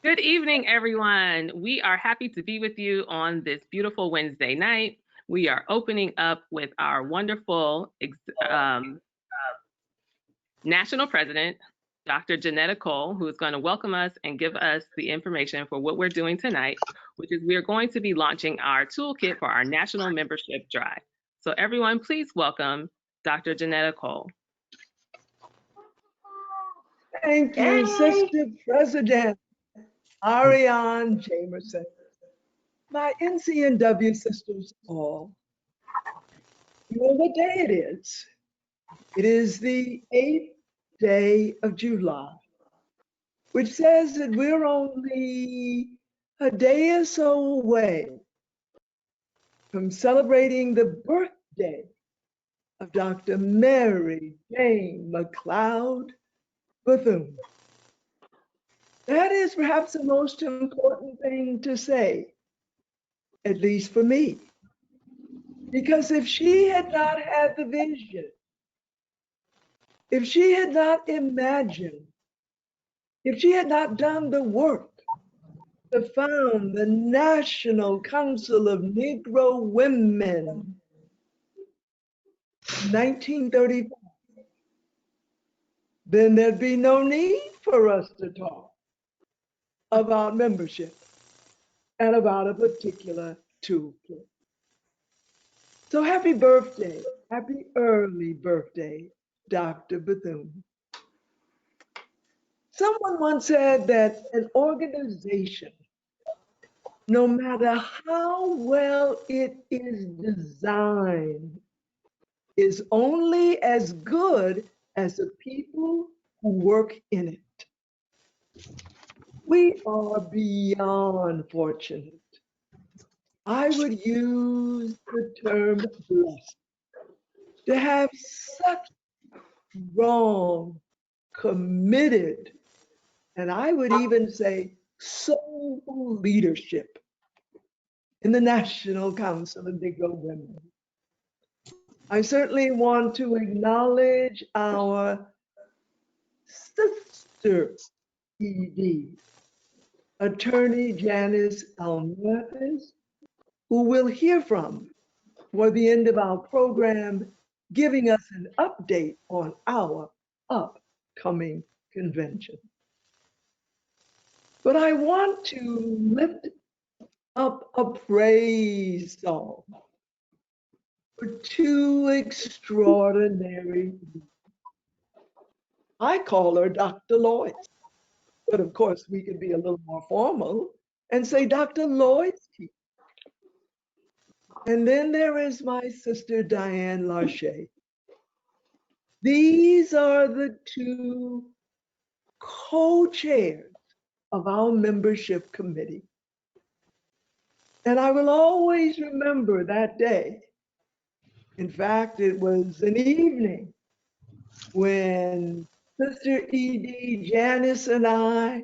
Good evening, everyone. We are happy to be with you on this beautiful Wednesday night. We are opening up with our wonderful National President, Dr. Janetta Cole, who is going to welcome us and give us the information for what we're doing tonight, which is we are going to be launching our toolkit for our national membership drive. So everyone, please welcome Dr. Janetta Cole. Thank you, Sister President R.E.A.C.H Jamerson, my NCNW sisters all. You know what day it is? It is the 8th day of July, which says that we're only a day or so away from celebrating the birthday of Dr. Mary Jane McLeod Bethune. That is perhaps the most important thing to say, at least for me. Because if she had not had the vision, if she had not imagined, if she had not done the work to found the National Council of Negro Women in 1935, then there'd be no need for us to talk about membership and about a particular toolkit. So happy birthday, happy early birthday, Dr. Bethune. Someone once said that an organization, no matter how well it is designed, is only as good as the people who work in it. We are beyond fortunate. I would use the term blessed to have such strong, committed, and I would even say soulful leadership in the National Council of Negro Women. I certainly want to acknowledge our sister ED, Attorney Janice Almathis, who we'll hear from for the end of our program, giving us an update on our upcoming convention. But I want to lift up a praise song for two extraordinary. I call her Dr. Lloyd, but of course we can be a little more formal and say Dr. Lloyd's. And then there is my sister Diane Larche. These are the two co-chairs of our membership committee. And I will always remember that day. In fact, it was an evening when Sister E.D. Janice and I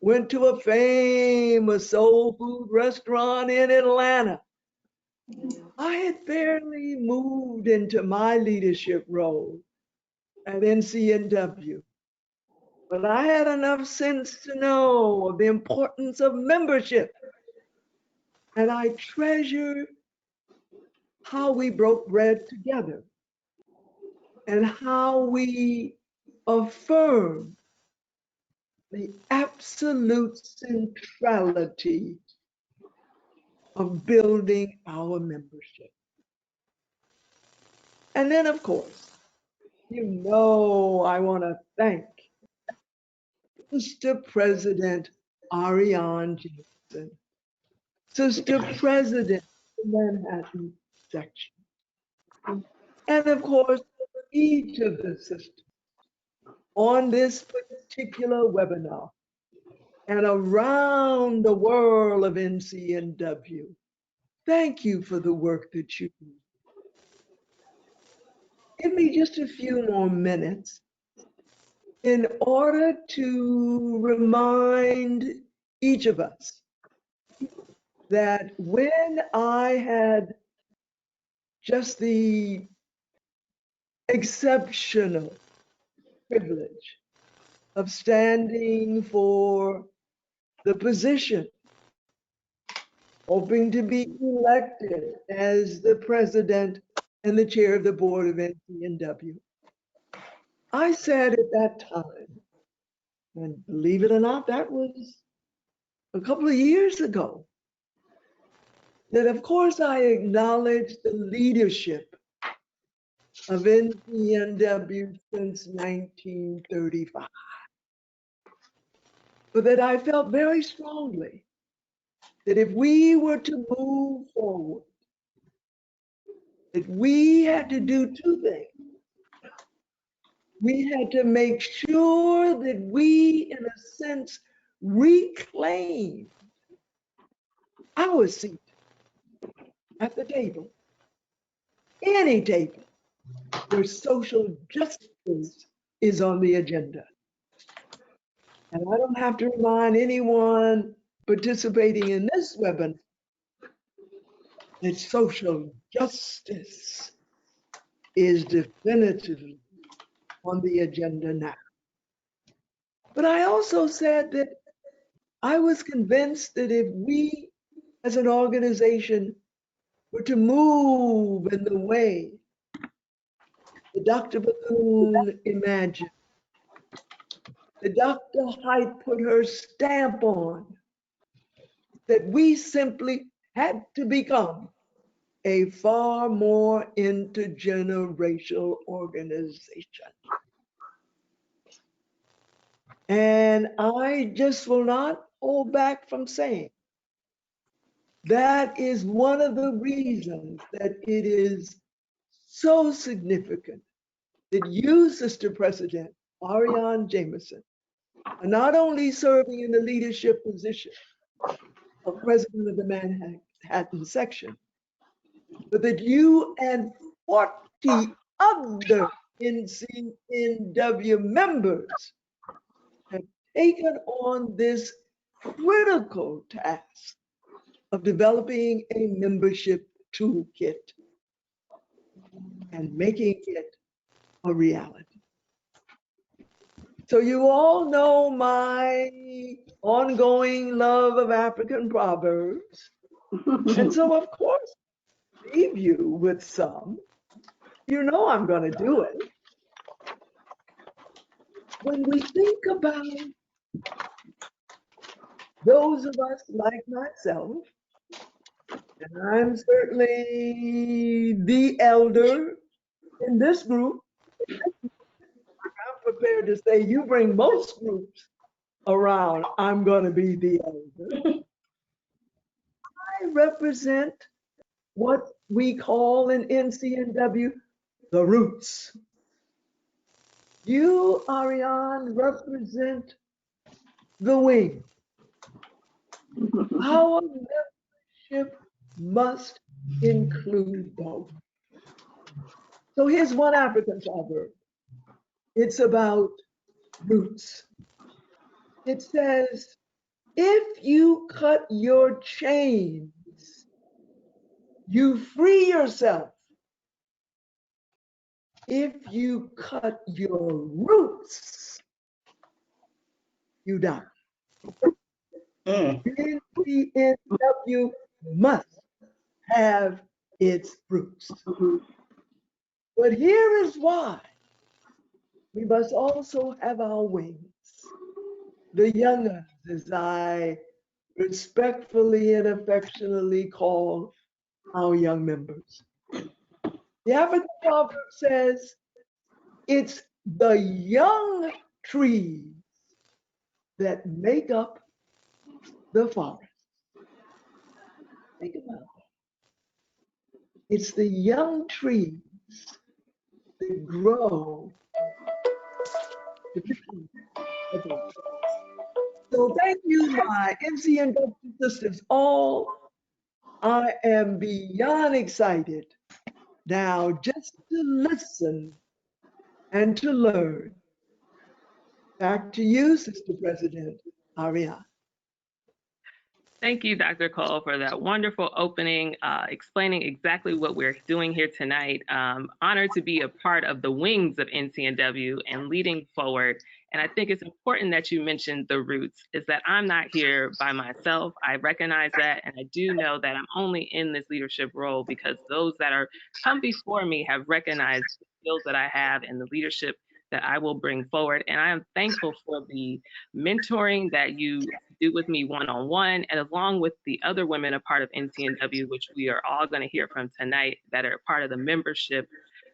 went to a famous soul food restaurant in Atlanta. I had barely moved into my leadership role at NCNW, but I had enough sense to know of the importance of membership. And I treasure how we broke bread together and how we affirm the absolute centrality of building our membership. And then, of course, you know, I want to thank Mr. President R.E.A.C.H Jamerson, Sister President of the Manhattan section, and of course, each of the sisters on this particular webinar and around the world of NCNW. Thank you for the work that you do. Give me just a few more minutes in order to remind each of us that when I had just the exceptional privilege of standing for the position, hoping to be elected as the president and the chair of the board of NCNW. I said at that time, and believe it or not, that was a couple of years ago, that of course I acknowledge the leadership of NCNW since 1935, but that I felt very strongly that if we were to move forward, that we had to do two things. We had to make sure that we, in a sense, reclaim our seat at the table, any table where social justice is on the agenda. And I don't have to remind anyone participating in this webinar that social justice is definitively on the agenda now. But I also said that I was convinced that if we as an organization were to move in the way that Dr. Bethune imagined, that Dr. Height put her stamp on, that we simply had to become a far more intergenerational organization. And I just will not hold back from saying that is one of the reasons that it is so significant that you, Sister President R.E.A.C.H. Jameson, are not only serving in the leadership position of President of the Manhattan section, but that you and 40 other NCNW members have taken on this critical task of developing a membership toolkit and making it a reality. So you all know my ongoing love of African proverbs. And so of course, I leave you with some. You know I'm going to do it. When we think about those of us like myself, and I'm certainly the elder in this group, I'm prepared to say you bring most groups around, I'm going to be the elder. I represent what we call in NCNW the roots. You, Ariane, represent the wing. Our membership must include both. So here's one African proverb. It's about roots. It says, if you cut your chains, you free yourself. If you cut your roots, you die. NCNW must have its roots. But here is why we must also have our wings. The young, as I respectfully and affectionately call our young members. The African proverb says, it's the young trees that make up the forest. Think about that. It's the young trees that grow to become the forest. So thank you, my NCNW sisters all. I am beyond excited now just to listen and to learn. Back to you, Sister President R.E.A.C.H. Thank you, Dr. Cole, for that wonderful opening, explaining exactly what we're doing here tonight. Honored to be a part of the wings of NCNW and leading forward. And I think it's important that you mentioned the roots, is that I'm not here by myself. I recognize that, and I do know that I'm only in this leadership role because those that are come before me have recognized the skills that I have and the leadership that I will bring forward. And I am thankful for the mentoring that you do with me one-on-one, and along with the other women a part of NCNW, which we are all going to hear from tonight that are part of the membership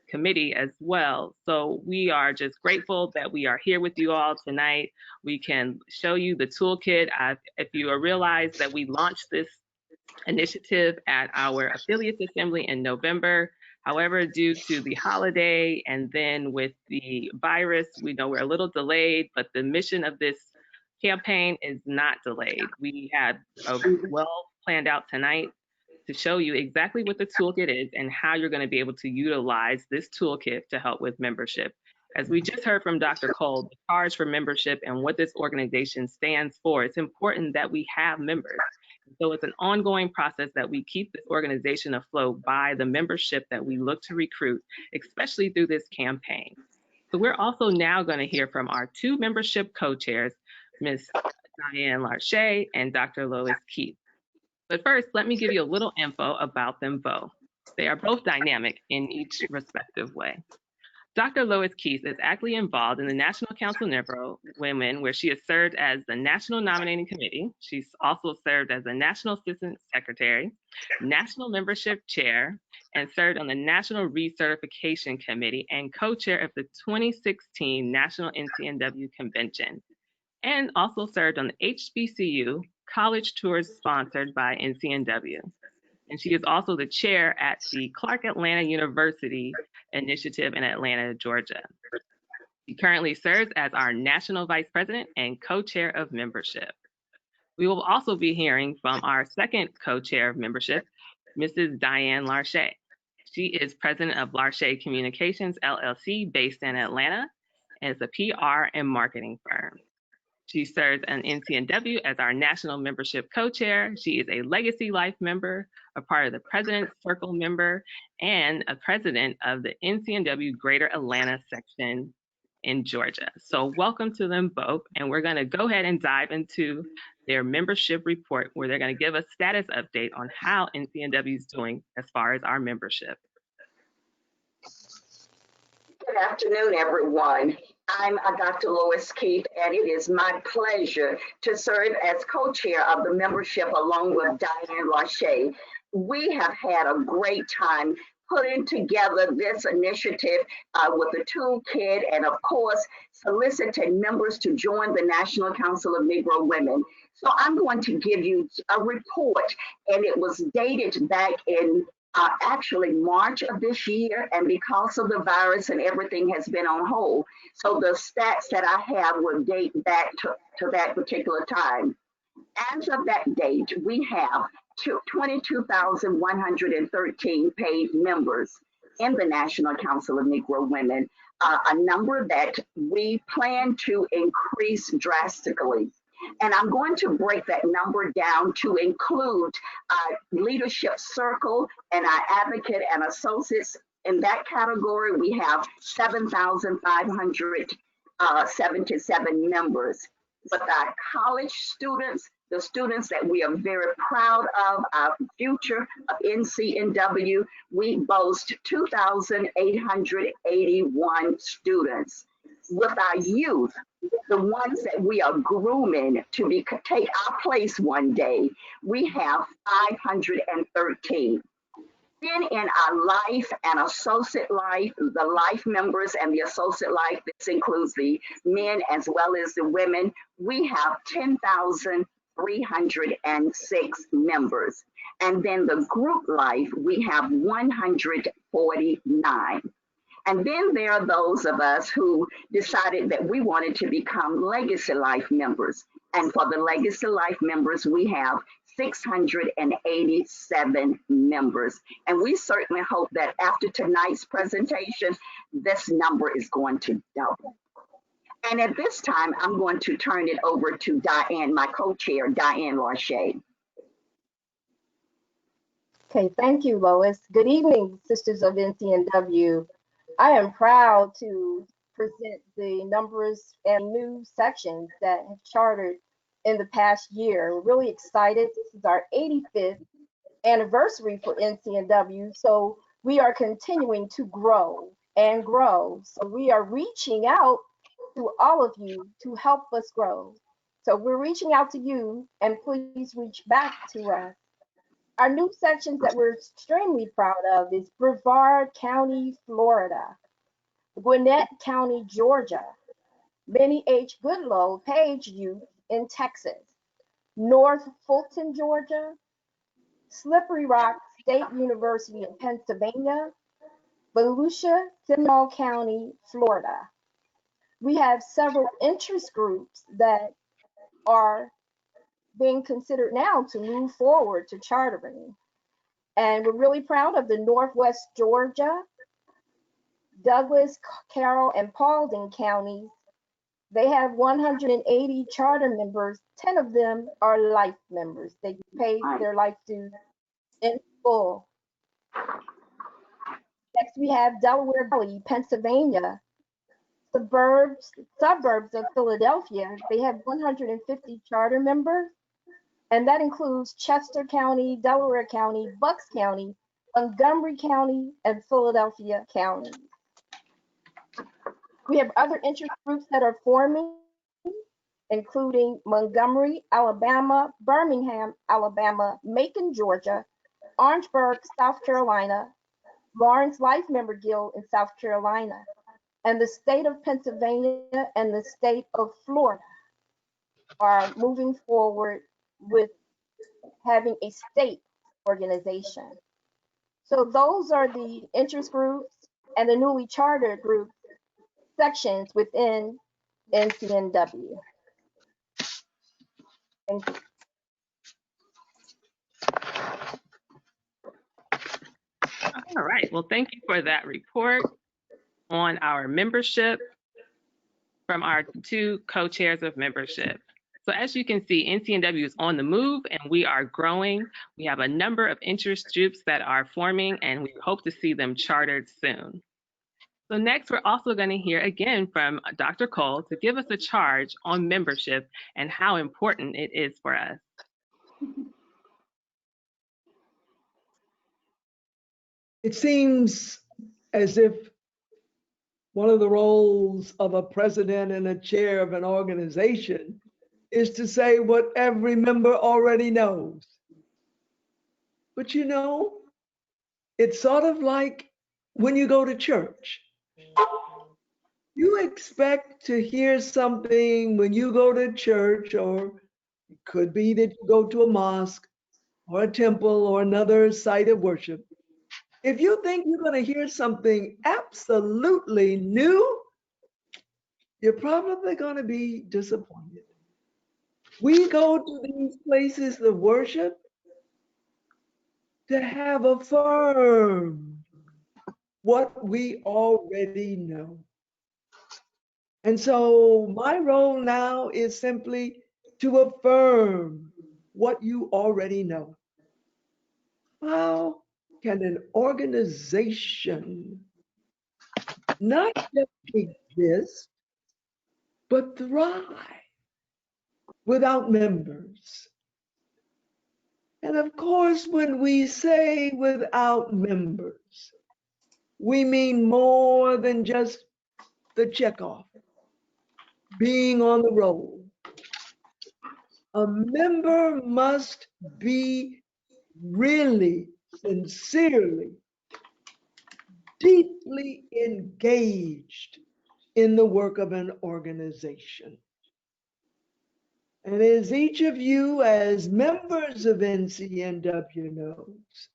committee as well. So we are just grateful that we are here with you all tonight. We can show you the toolkit. If you realize that we launched this initiative at our affiliates assembly in November. However, due to the holiday and then with the virus, we know we're a little delayed, but the mission of this campaign is not delayed. We had a well planned out tonight to show you exactly what the toolkit is and how you're going to be able to utilize this toolkit to help with membership. As we just heard from Dr. Cole, the charge for membership and what this organization stands for, it's important that we have members. So it's an ongoing process that we keep this organization afloat by the membership that we look to recruit, especially through this campaign. So we're also now going to hear from our two membership co-chairs, Ms. Diane Larche and Dr. Lois Keith. But first, let me give you a little info about them both. They are both dynamic in each respective way. Dr. Lois Keith is actively involved in the National Council of Negro Women, where she has served as the National Nominating Committee. She's also served as the National Assistant Secretary, National Membership Chair, and served on the National Recertification Committee and co-chair of the 2016 National NCNW Convention, and also served on the HBCU College Tours sponsored by NCNW. And she is also the chair at the Clark Atlanta University Initiative in Atlanta, Georgia. She currently serves as our National Vice President and Co-Chair of Membership. We will also be hearing from our second Co-Chair of Membership, Mrs. Diane Larche. She is President of Larche Communications, LLC, based in Atlanta, and is a PR and marketing firm. She serves on NCNW as our National Membership Co-Chair. She is a Legacy Life member, a part of the President's Circle member, and a president of the NCNW Greater Atlanta section in Georgia. So welcome to them both. And we're going to go ahead and dive into their membership report, where they're going to give a status update on how NCNW is doing as far as our membership. Good afternoon, everyone. I'm Dr. Lois Keith, and it is my pleasure to serve as co-chair of the membership along with Diane Larche. We have had a great time putting together this initiative with the toolkit and, of course, soliciting members to join the National Council of Negro Women. So I'm going to give you a report, and it was dated back in actually March of this year, and because of the virus and everything has been on hold. So the stats that I have will date back to that particular time. As of that date, we have 22,113 paid members in the National Council of Negro Women, a number that we plan to increase drastically. And I'm going to break that number down to include leadership circle and our advocate and associates. In that category, we have 7,577 members. With our college students, the students that we are very proud of, our future of NCNW, we boast 2,881 students. With our youth, the ones that we are grooming to take our place one day, we have 513. Then in our life and associate life, the life members and the associate life, this includes the men as well as the women, we have 10,306 members. And then the group life, we have 149. And then there are those of us who decided that we wanted to become Legacy Life members. And for the Legacy Life members, we have 687 members. And we certainly hope that after tonight's presentation, this number is going to double. And at this time, I'm going to turn it over to Diane, my co-chair, Diane Larche. Okay, thank you, Lois. Good evening, Sisters of NCNW. I am proud to present the numbers and new sections that have chartered in the past year. We're really excited. This is our 85th anniversary for NCNW, so we are continuing to grow and grow. So we are reaching out to all of you to help us grow. So we're reaching out to you, and please reach back to us. Our new sections that we're extremely proud of is Brevard County, Florida, Gwinnett County, Georgia, Minnie H. Goodloe Page Youth in Texas, North Fulton, Georgia, Slippery Rock State University in Pennsylvania, Volusia, Seminole County, Florida. We have several interest groups that are being considered now to move forward to chartering. And we're really proud of the Northwest Georgia, Douglas, Carroll, and Paulding counties. They have 180 charter members. 10 of them are life members. They pay their life dues in full. Next, we have Delaware Valley, Pennsylvania, suburbs of Philadelphia. They have 150 charter members, and that includes Chester County, Delaware County, Bucks County, Montgomery County, and Philadelphia County. We have other interest groups that are forming, including Montgomery, Alabama, Birmingham, Alabama, Macon, Georgia, Orangeburg, South Carolina, Lawrence Life Member Guild in South Carolina, and the state of Pennsylvania and the state of Florida are moving forward with having a state organization. So those are the interest groups and the newly chartered group sections within NCNW. Thank you. All right. Well, thank you for that report on our membership from our two co-chairs of membership. So as you can see, NCNW is on the move and we are growing. We have a number of interest groups that are forming and we hope to see them chartered soon. So next, we're also going to hear again from Dr. Cole to give us a charge on membership and how important it is for us. It seems as if one of the roles of a president and a chair of an organization is to say what every member already knows. But you know, it's sort of like when you go to church. You expect to hear something when you go to church, or it could be that you go to a mosque or a temple or another site of worship. If you think you're going to hear something absolutely new, you're probably going to be disappointed. We go to these places of worship to have affirmed what we already know. And so my role now is simply to affirm what you already know. How can an organization not just exist, but thrive without members? And of course, when we say without members, we mean more than just the checkoff, being on the roll. A member must be really, sincerely, deeply engaged in the work of an organization. And as each of you, as members of NCNW, knows,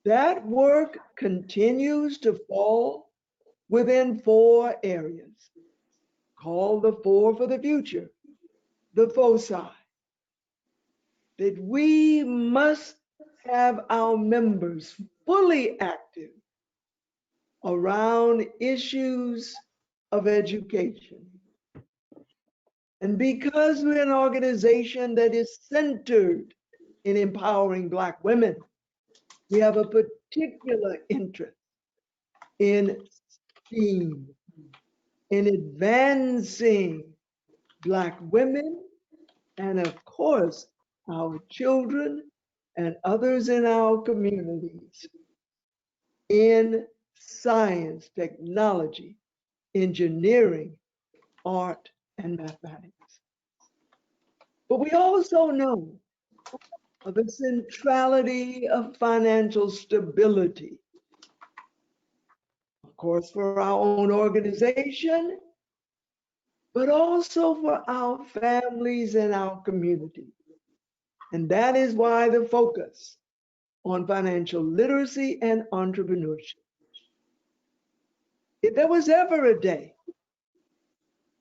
that work continues to fall within 4 areas, called the 4 for the future, the foci, that we must have our members fully active around issues of education. And because we're an organization that is centered in empowering Black women, We have a particular interest in STEAM, in advancing Black women, and of course, our children and others in our communities in science, technology, engineering, art, and mathematics. But we also know of the centrality of financial stability, of course, for our own organization, but also for our families and our community. And that is why the focus on financial literacy and entrepreneurship. If there was ever a day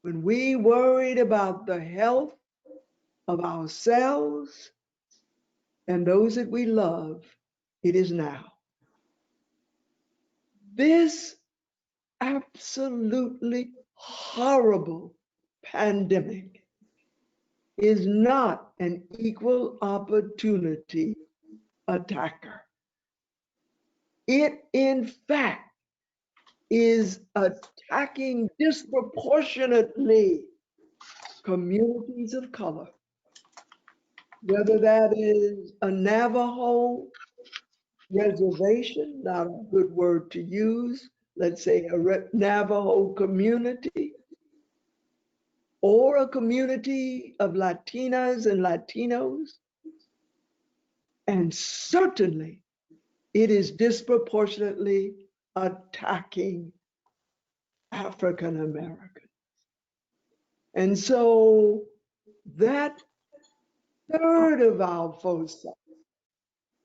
when we worried about the health of ourselves and those that we love, it is now. This absolutely horrible pandemic is not an equal opportunity attacker. It, in fact, is attacking disproportionately communities of color, whether that is a Navajo reservation, not a good word to use, let's say a Navajo community, or a community of Latinas and Latinos, and certainly it is disproportionately attacking African Americans. And so that third of our foresight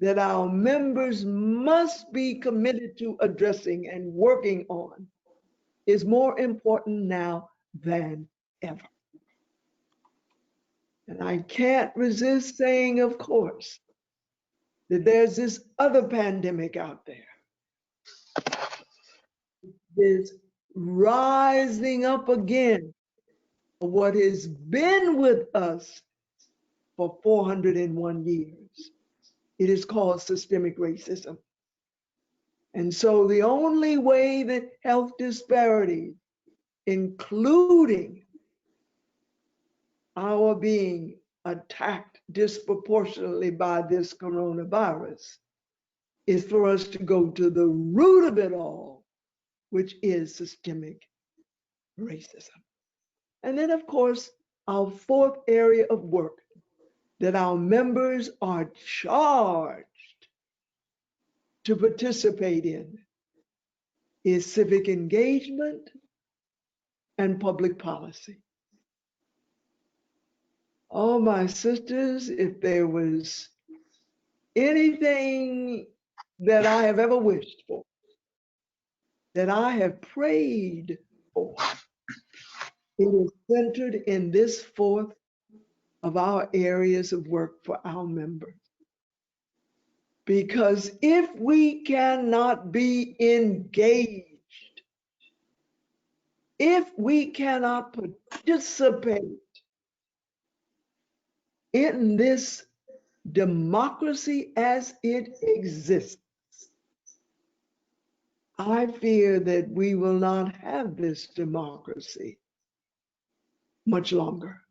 that our members must be committed to addressing and working on is more important now than ever. And I can't resist saying, of course, that there's this other pandemic out there. This rising up again of what has been with us for 401 years. It is called systemic racism. And so the only way that health disparities, including our being attacked disproportionately by this coronavirus, is for us to go to the root of it all, which is systemic racism. And then, of course, our fourth area of work that our members are charged to participate in is civic engagement and public policy. Oh, my sisters, if there was anything that I have ever wished for, that I have prayed for, it is centered in this fourth of our areas of work for our members. Because if we cannot be engaged, if we cannot participate in this democracy as it exists, I fear that we will not have this democracy much longer.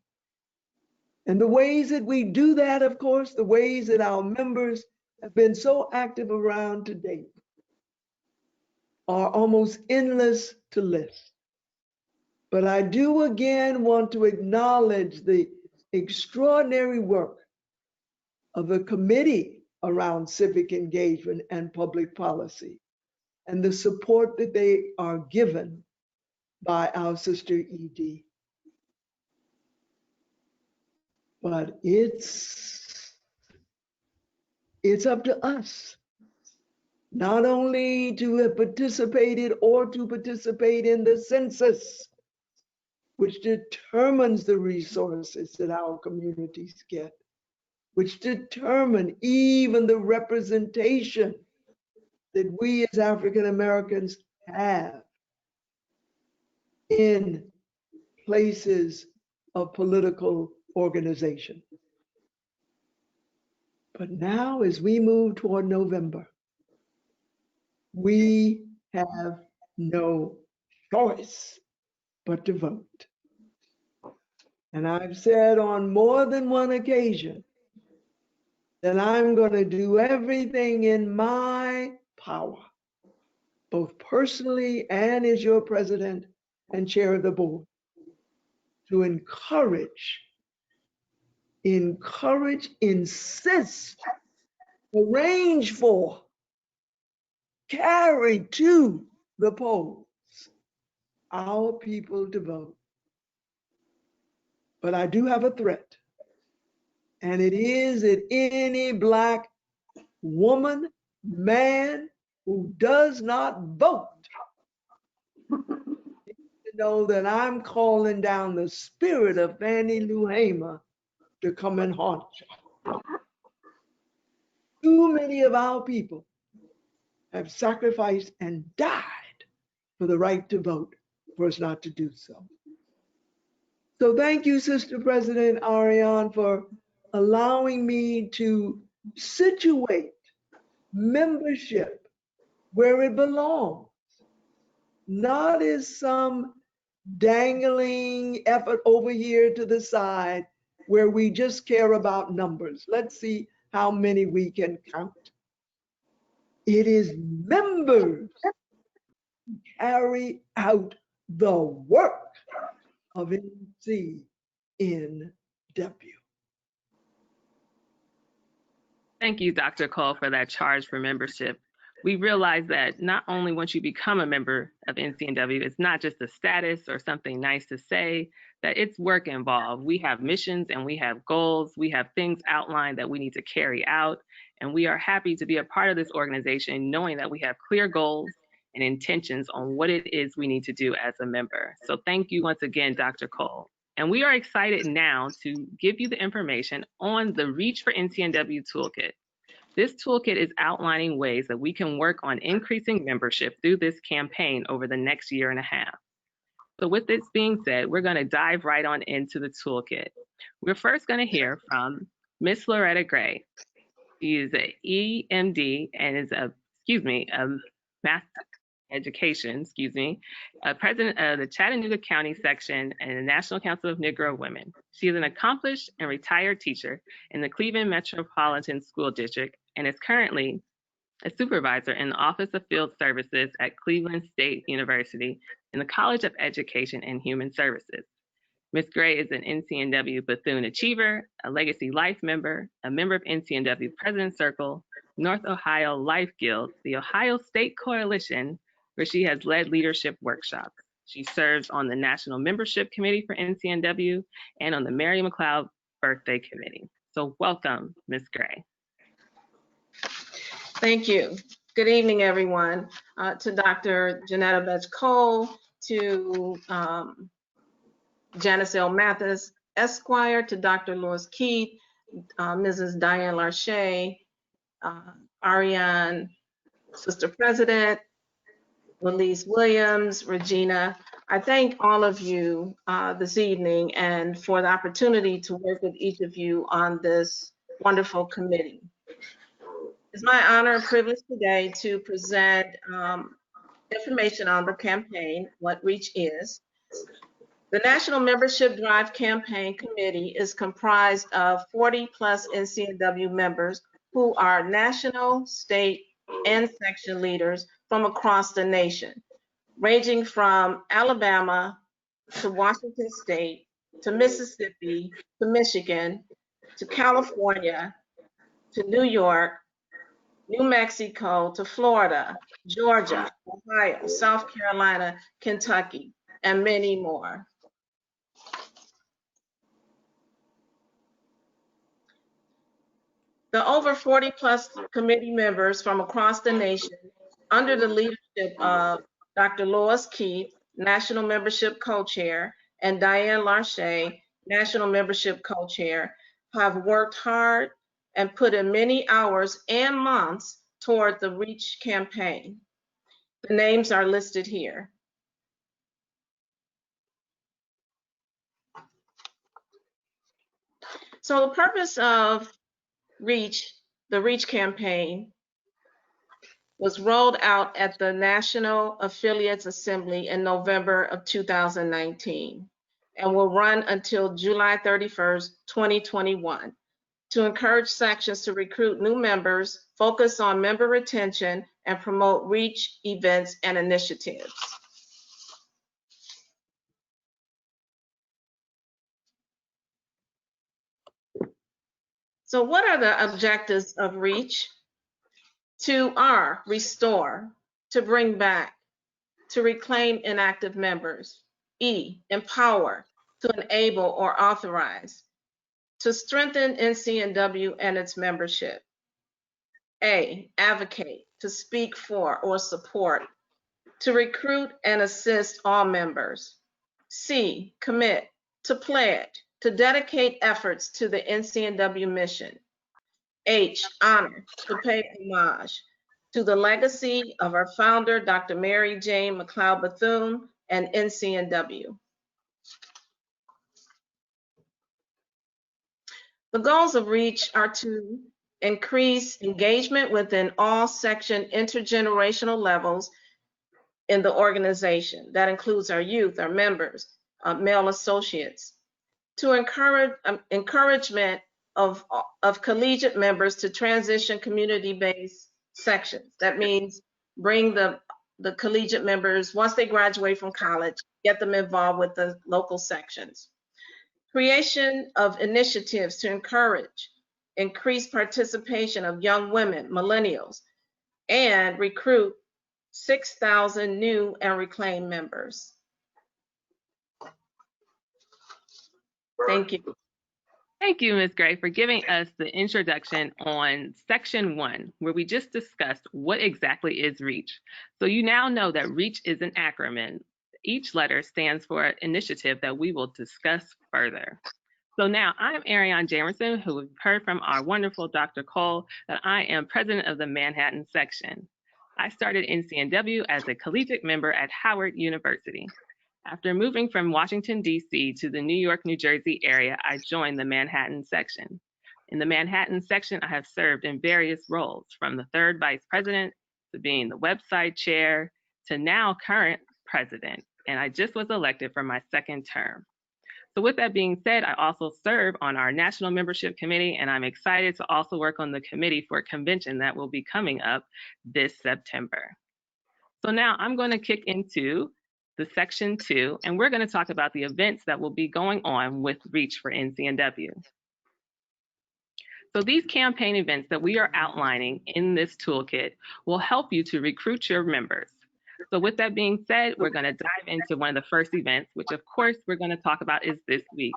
And the ways that we do that, of course, the ways that our members have been so active around to date are almost endless to list. But I do again want to acknowledge the extraordinary work of the Committee around Civic Engagement and Public Policy and the support that they are given by our sister ED. But it's up to us not only to have participated or to participate in the census, which determines the resources that our communities get, which determine even the representation that we as African Americans have in places of political organization. But now, as we move toward November, We have no choice but to vote. And I've said on more than one occasion that I'm going to do everything in my power, both personally and as your president and chair of the board, to encourage, insist, arrange for, carry to the polls our people to vote. But I do have a threat, and it is that any Black woman, man who does not vote to know that I'm calling down the spirit of Fannie Lou Hamer to come and haunt you. Too many of our people have sacrificed and died for the right to vote for us not to do so. So thank you, Sister President Ariane, for allowing me to situate membership where it belongs, not as some dangling effort over here to the side where we just care about numbers. Let's see how many we can count. It is members who carry out the work of NCNW. Thank you, Dr. Cole, for that charge for membership. We realize that not only once you become a member of NCNW, it's not just a status or something nice to say, that it's work involved. We have missions and we have goals. We have things outlined that we need to carry out. And we are happy to be a part of this organization, knowing that we have clear goals and intentions on what it is we need to do as a member. So thank you once again, Dr. Cole. And we are excited now to give you the information on the Reach for NCNW toolkit. This toolkit is outlining ways that we can work on increasing membership through this campaign over the next year and a half. So with this being said, we're going to dive right on into the toolkit. We're first going to hear from Miss Loretta Gray. She is an EMD and is a math education, president of the Chattanooga County section and the National Council of Negro Women. She is an accomplished and retired teacher in the Cleveland Metropolitan School District and is currently a supervisor in the Office of Field Services at Cleveland State University in the College of Education and Human Services. Ms. Gray is an NCNW Bethune Achiever, a Legacy Life member, a member of NCNW President's Circle, North Ohio Life Guild, the Ohio State Coalition, where she has led leadership workshops. She serves on the National Membership Committee for NCNW and on the Mary McLeod Birthday Committee. So welcome, Ms. Gray. Thank you. Good evening, everyone. To Dr. Janetta Betch-Cole, to Janice L. Mathis, Esquire, to Dr. Lois Keith, Mrs. Diane Larche, Ariane, Sister President, Elise Williams, Regina. I thank all of you this evening and for the opportunity to work with each of you on this wonderful committee. It's my honor and privilege today to present information on the campaign, what REACH is. The National Membership Drive Campaign Committee is comprised of 40 plus NCNW members who are national, state, and section leaders from across the nation, ranging from Alabama to Washington State, to Mississippi, to Michigan, to California, to New York, New Mexico, to Florida, Georgia, Ohio, South Carolina, Kentucky, and many more. The over 40 plus committee members from across the nation, under the leadership of Dr. Lois Keith, National Membership Co-Chair, and Diane Larche, National Membership Co-Chair, have worked hard and put in many hours and months toward the REACH campaign. The names are listed here. So the purpose of REACH, the REACH campaign, was rolled out at the National Affiliates Assembly in November of 2019 and will run until July 31st, 2021 to encourage sections to recruit new members, focus on member retention, and promote REACH events and initiatives. So what are the objectives of REACH? To restore, to bring back, to reclaim inactive members. E, empower, to enable or authorize, to strengthen NCNW and its membership. A, advocate, to speak for or support, to recruit and assist all members. C, commit, to pledge, to dedicate efforts to the NCNW mission. H, honor, to pay homage to the legacy of our founder, Dr. Mary Jane McLeod Bethune, and NCNW. The goals of REACH are to increase engagement within all section intergenerational levels in the organization. That includes our youth, our members, male associates. To encourage encouragement of collegiate members to transition community-based sections. That means bring the collegiate members, once they graduate from college, get them involved with the local sections. Creation of initiatives to encourage increased participation of young women, millennials, and recruit 6,000 new and reclaimed members. Thank you. Thank you, Ms. Gray, for giving us the introduction on Section 1, where we just discussed what exactly is REACH. So you now know that REACH is an acronym. Each letter stands for an initiative that we will discuss further. So now I'm R.E.A.C.H. Jamerson, who we've heard from our wonderful Dr. Cole, that I am president of the Manhattan section. I started NCNW as a collegiate member at Howard University. After moving from Washington, D.C. to the New York, New Jersey area, I joined the Manhattan section. In the Manhattan section, I have served in various roles, from the third vice president to being the website chair to now current president, and I just was elected for my second term. So with that being said, I also serve on our National Membership Committee, and I'm excited to also work on the committee for a convention that will be coming up this September. So now I'm going to kick into the Section 2, and we're going to talk about the events that will be going on with REACH for NCNW. So these campaign events that we are outlining in this toolkit will help you to recruit your members. So with that being said, we're going to dive into one of the first events, which of course we're going to talk about is this week,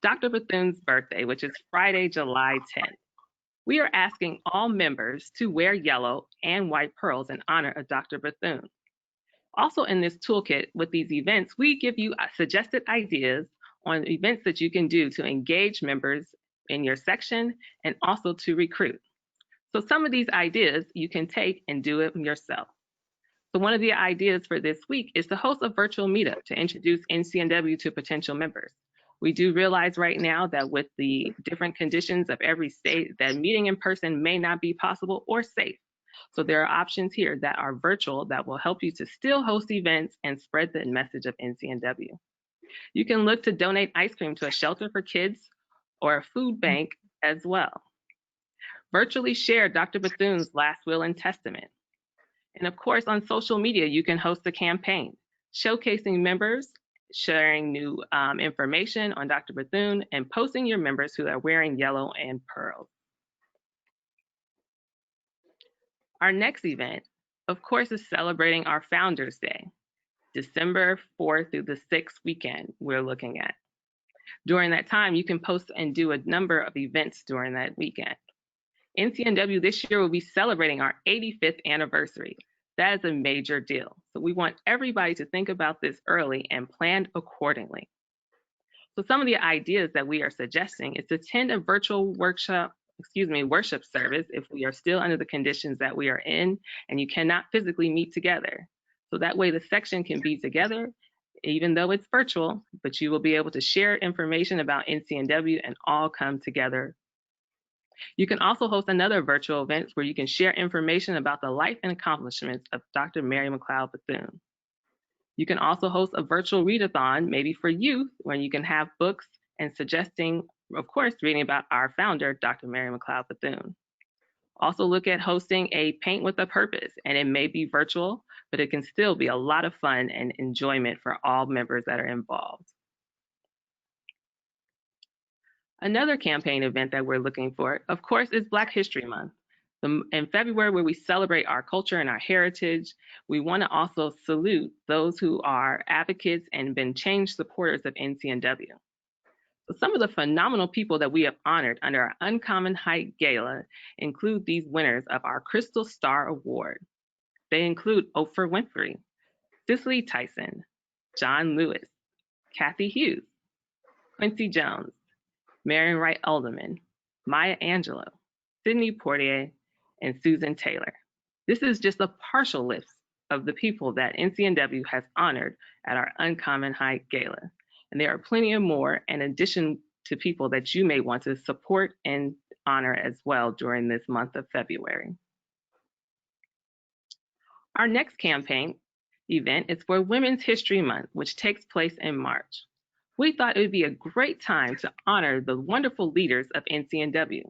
Dr. Bethune's birthday, which is Friday, July 10th. We are asking all members to wear yellow and white pearls in honor of Dr. Bethune. Also in this toolkit with these events, we give you suggested ideas on events that you can do to engage members in your section and also to recruit. So some of these ideas you can take and do it yourself. So one of the ideas for this week is to host a virtual meetup to introduce NCNW to potential members. We do realize right now that with the different conditions of every state, that meeting in person may not be possible or safe. So there are options here that are virtual that will help you to still host events and spread the message of NCNW. You can look to donate ice cream to a shelter for kids or a food bank as well. Virtually share Dr. Bethune's last will and testament. And of course, on social media, you can host a campaign showcasing members, sharing new information on Dr. Bethune, and posting your members who are wearing yellow and pearls. Our next event, of course, is celebrating our Founders Day, December 4th through the 6th weekend we're looking at. During that time, you can post and do a number of events during that weekend. NCNW this year will be celebrating our 85th anniversary. That is a major deal. So we want everybody to think about this early and plan accordingly. So some of the ideas that we are suggesting is to attend a virtual worship service if we are still under the conditions that we are in and you cannot physically meet together. So that way the section can be together, even though it's virtual, but you will be able to share information about NCNW and all come together. You can also host another virtual event where you can share information about the life and accomplishments of Dr. Mary McLeod Bethune. You can also host a virtual readathon, maybe for youth, where you can have books and suggesting, of course, reading about our founder, Dr. Mary McLeod Bethune. Also look at hosting a Paint with a Purpose, and it may be virtual, but it can still be a lot of fun and enjoyment for all members that are involved. Another campaign event that we're looking for, of course, is Black History Month. In February, where we celebrate our culture and our heritage, we want to also salute those who are advocates and been change supporters of NCNW. So some of the phenomenal people that we have honored under our Uncommon Height Gala include these winners of our Crystal Star Award. They include Oprah Winfrey, Cicely Tyson, John Lewis, Kathy Hughes, Quincy Jones, Marion Wright Alderman, Maya Angelou, Sidney Poitier, and Susan Taylor. This is just a partial list of the people that NCNW has honored at our Uncommon Height Gala. And there are plenty of more in addition to people that you may want to support and honor as well during this month of February. Our next campaign event is for Women's History Month, which takes place in March. We thought it would be a great time to honor the wonderful leaders of NCNW.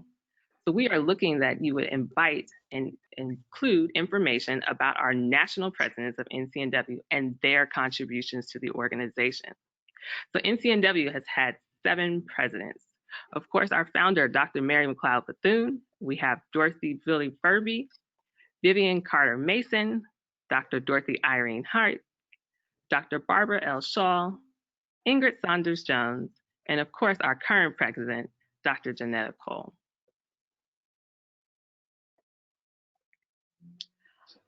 So we are looking that you would invite and include information about our national presidents of NCNW and their contributions to the organization. So NCNW has had 7 presidents. Of course, our founder, Dr. Mary McLeod Bethune. We have Dorothy Billy Furby, Vivian Carter Mason, Dr. Dorothy Irene Hart, Dr. Barbara L. Shaw, Ingrid Saunders Jones, and of course, our current president, Dr. Janetta Cole.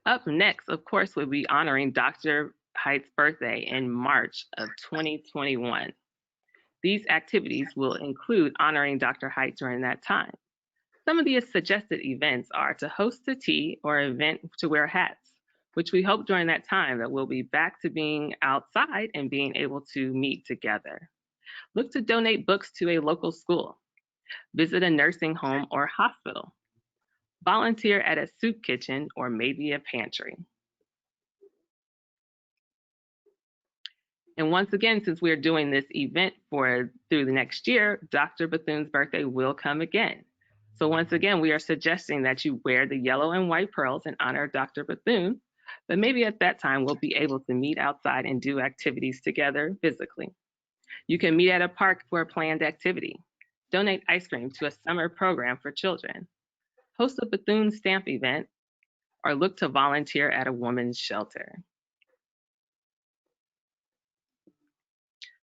Up next, of course, we'll be honoring Dr. Haight's birthday in March of 2021. These activities will include honoring Dr. Haight during that time. Some of the suggested events are to host a tea or event to wear hats, which we hope during that time that we'll be back to being outside and being able to meet together. Look to donate books to a local school, visit a nursing home or hospital, volunteer at a soup kitchen or maybe a pantry. And once again, since we're doing this event through the next year, Dr. Bethune's birthday will come again. So once again, we are suggesting that you wear the yellow and white pearls in honor of Dr. Bethune, but maybe at that time we'll be able to meet outside and do activities together physically. You can meet at a park for a planned activity, donate ice cream to a summer program for children, host a Bethune stamp event, or look to volunteer at a women's shelter.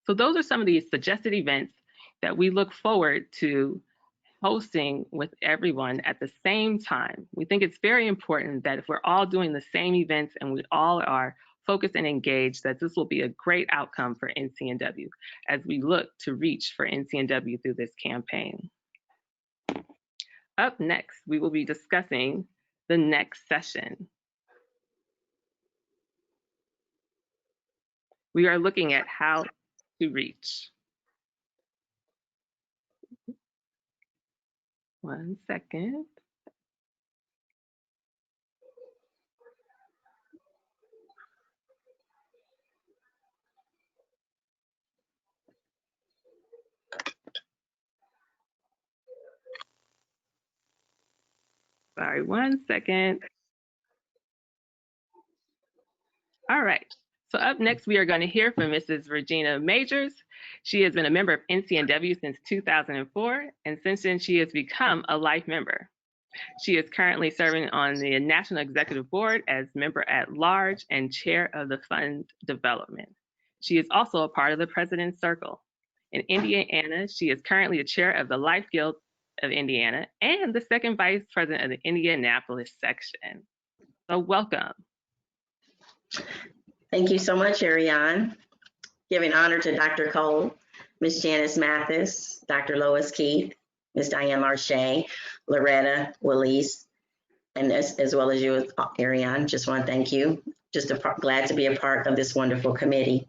So those are some of the suggested events that we look forward to hosting with everyone at the same time. We think it's very important that if we're all doing the same events and we all are focused and engaged, that this will be a great outcome for NCNW as we look to reach for NCNW through this campaign. Up next, we will be discussing the next session. We are looking at how to reach. One second. Sorry, one second. All right. So up next, we are going to hear from Mrs. Regina Majors. She has been a member of NCNW since 2004, and since then, she has become a life member. She is currently serving on the National Executive Board as member at large and chair of the fund development. She is also a part of the President's Circle. In Indiana, she is currently the chair of the Life Guild of Indiana and the second vice president of the Indianapolis section. So welcome. Thank you so much, Ariane. Giving honor to Dr. Cole, Ms. Janice Mathis, Dr. Lois Keith, Ms. Diane Larche, Loretta Willis, and as well as you, Ariane. Just want to thank you. Just glad to be a part of this wonderful committee.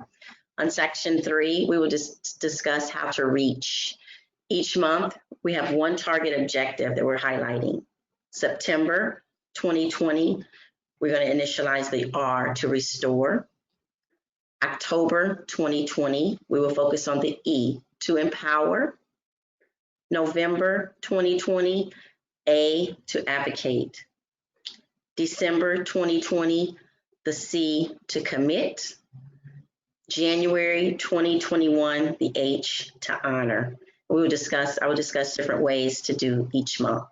On section 3, we will just discuss how to reach. Each month, we have one target objective that we're highlighting. September 2020, we're going to initialize the R to restore. October 2020, we will focus on the E to empower. November 2020, A to advocate. December 2020, the C to commit. January 2021, the H to honor. I will discuss different ways to do each month.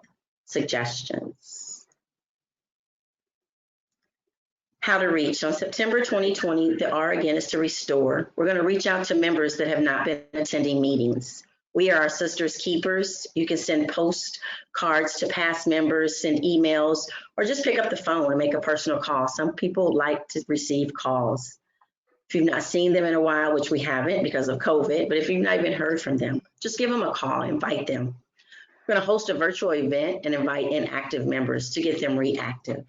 Suggestions. How to reach. On September 2020, the R again is to restore. We're going to reach out to members that have not been attending meetings. We are our sisters keepers. You can send postcards to past members, send emails, or just pick up the phone and make a personal call. Some people like to receive calls. If you've not seen them in a while, which we haven't because of COVID, but if you've not even heard from them, just give them a call, invite them. We're going to host a virtual event and invite inactive members to get them reactive.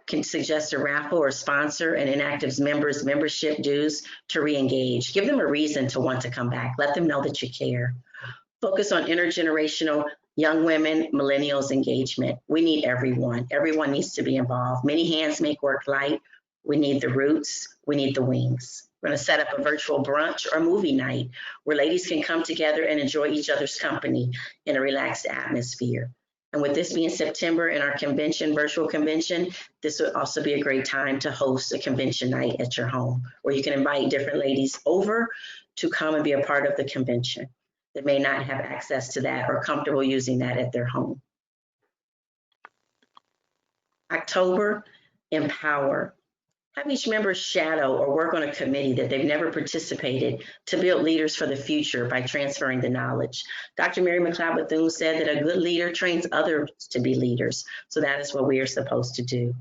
Can suggest a raffle or sponsor an inactive members' membership dues to re-engage. Give them a reason to want to come back. Let them know that you care. Focus on intergenerational young women, millennials engagement. We need everyone. Everyone needs to be involved. Many hands make work light. We need the roots. We need the wings. We're going to set up a virtual brunch or movie night where ladies can come together and enjoy each other's company in a relaxed atmosphere. And with this being September and our convention, virtual convention, this would also be a great time to host a convention night at your home where you can invite different ladies over to come and be a part of the convention that may not have access to that or comfortable using that at their home. October, empower. Have each member shadow or work on a committee that they've never participated to build leaders for the future by transferring the knowledge. Dr. Mary McLeod Bethune said that a good leader trains others to be leaders. So that is what we are supposed to do.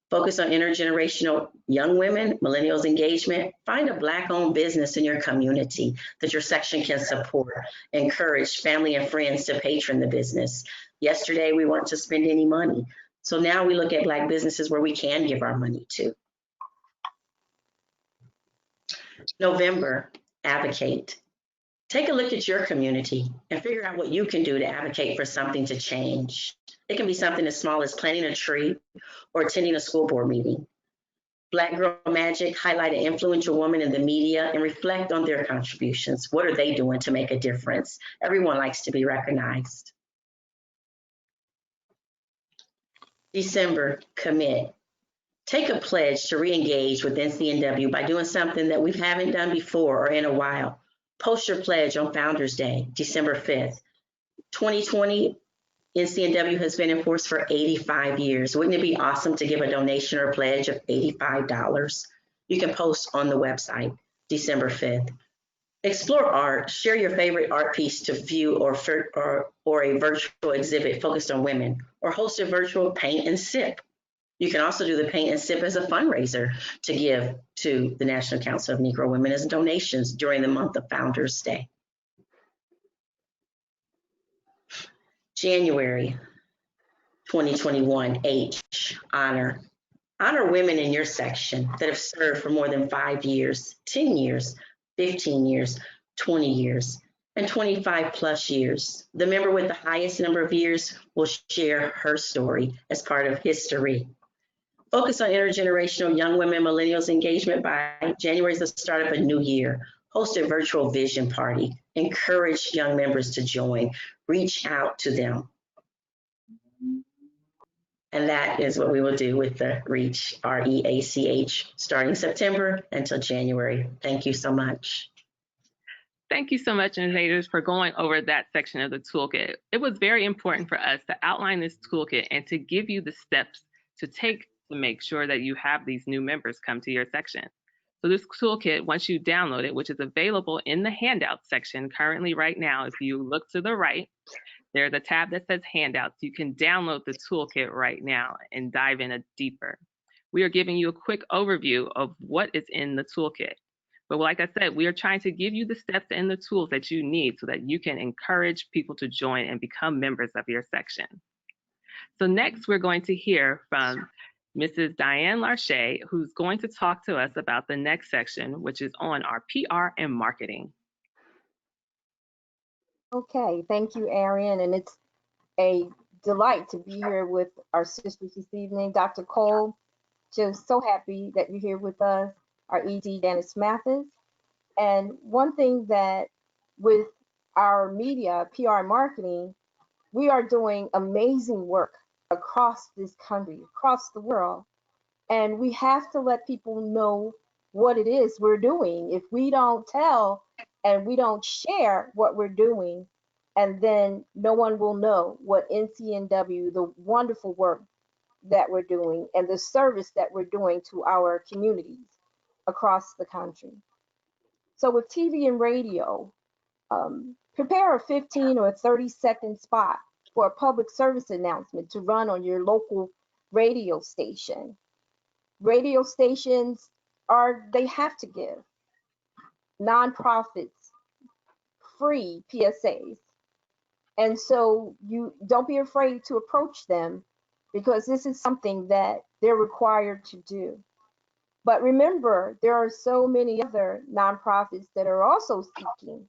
Focus on intergenerational young women, millennials engagement. Find a Black-owned business in your community that your section can support. Encourage family and friends to patron the business. Yesterday, we weren't to spend any money. So now we look at Black businesses where we can give our money to. November, advocate. Take a look at your community and figure out what you can do to advocate for something to change. It can be something as small as planting a tree or attending a school board meeting. Black Girl Magic, highlight an influential woman in the media and reflect on their contributions. What are they doing to make a difference? Everyone likes to be recognized. December, commit. Take a pledge to re-engage with NCNW by doing something that we haven't done before or in a while. Post your pledge on Founders Day, December 5th. 2020, NCNW has been in force for 85 years. Wouldn't it be awesome to give a donation or pledge of $85? You can post on the website, December 5th. Explore art. Share your favorite art piece to view or a virtual exhibit focused on women, or host a virtual paint and sip. You can also do the paint and sip as a fundraiser to give to the National Council of Negro Women as donations during the month of Founders Day. January 2021, H, honor. Honor women in your section that have served for more than 5 years, 10 years, 15 years, 20 years, and 25 plus years. The member with the highest number of years will share her story as part of history. Focus on intergenerational young women millennials engagement by January is the start of a new year. Host a virtual vision party. Encourage young members to join. Reach out to them. And that is what we will do with the R.E.A.C.H, R-E.A.C.H, starting September until January. Thank you so much. Thank you so much, innovators, for going over that section of the toolkit. It was very important for us to outline this toolkit and to give you the steps to take to make sure that you have these new members come to your section. So this toolkit, once you download it, which is available in the handout section currently right now, if you look to the right, there's a tab that says handouts. You can download the toolkit right now and dive in deeper. We are giving you a quick overview of what is in the toolkit. But like I said, we are trying to give you the steps and the tools that you need so that you can encourage people to join and become members of your section. So next, we're going to hear from Mrs. Diane R.E.A.C.H, who's going to talk to us about the next section, which is on our PR and marketing. Okay, thank you, Arian, and it's a delight to be here with our sisters this evening. Dr. Cole, just so happy that you're here with us, our ED, Janice Mathis. And one thing that with our media, PR marketing, we are doing amazing work across this country, across the world. And we have to let people know what it is we're doing. If we don't tell and we don't share what we're doing, and then no one will know what NCNW, the wonderful work that we're doing, and the service that we're doing to our communities across the country. So with TV and radio, prepare a 15 or a 30-second spot for a public service announcement to run on your local radio station. Radio stations they have to give nonprofits free PSAs. And so you don't be afraid to approach them because this is something that they're required to do. But remember, there are so many other nonprofits that are also seeking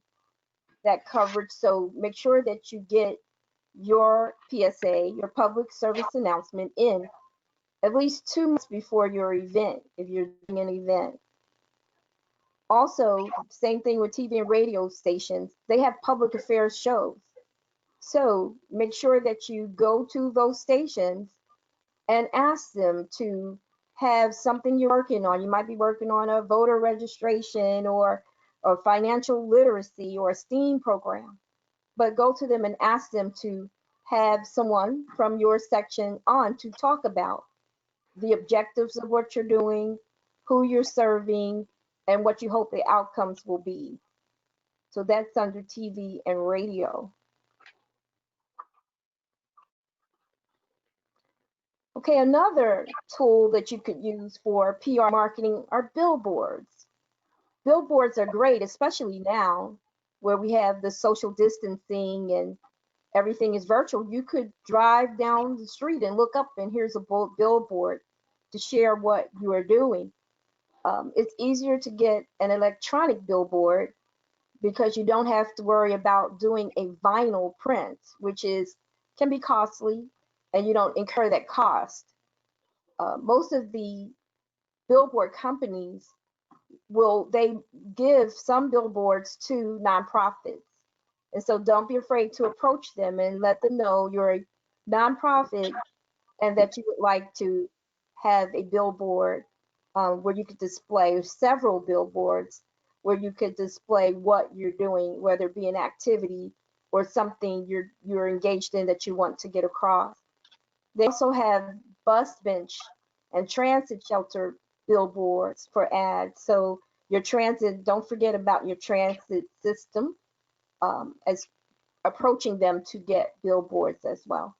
that coverage. So make sure that you get your PSA, your public service announcement, in at least 2 months before your event, if you're doing an event. Also, same thing with TV and radio stations, they have public affairs shows. So make sure that you go to those stations and ask them to have something you're working on. You might be working on a voter registration or financial literacy or a STEAM program, but go to them and ask them to have someone from your section on to talk about the objectives of what you're doing, who you're serving, and what you hope the outcomes will be. So that's under TV and radio. Okay, another tool that you could use for PR marketing are billboards. Billboards are great, especially now where we have the social distancing and everything is virtual. You could drive down the street and look up, and here's a billboard to share what you are doing. It's easier to get an electronic billboard because you don't have to worry about doing a vinyl print, which can be costly, and you don't incur that cost. Most of the billboard companies they give some billboards to nonprofits. And so don't be afraid to approach them and let them know you're a nonprofit and that you would like to have a billboard where you could display several billboards where you could display what you're doing, whether it be an activity or something you're engaged in that you want to get across. They also have bus bench and transit shelter billboards for ads. So your transit, don't forget about your transit system as approaching them to get billboards as well.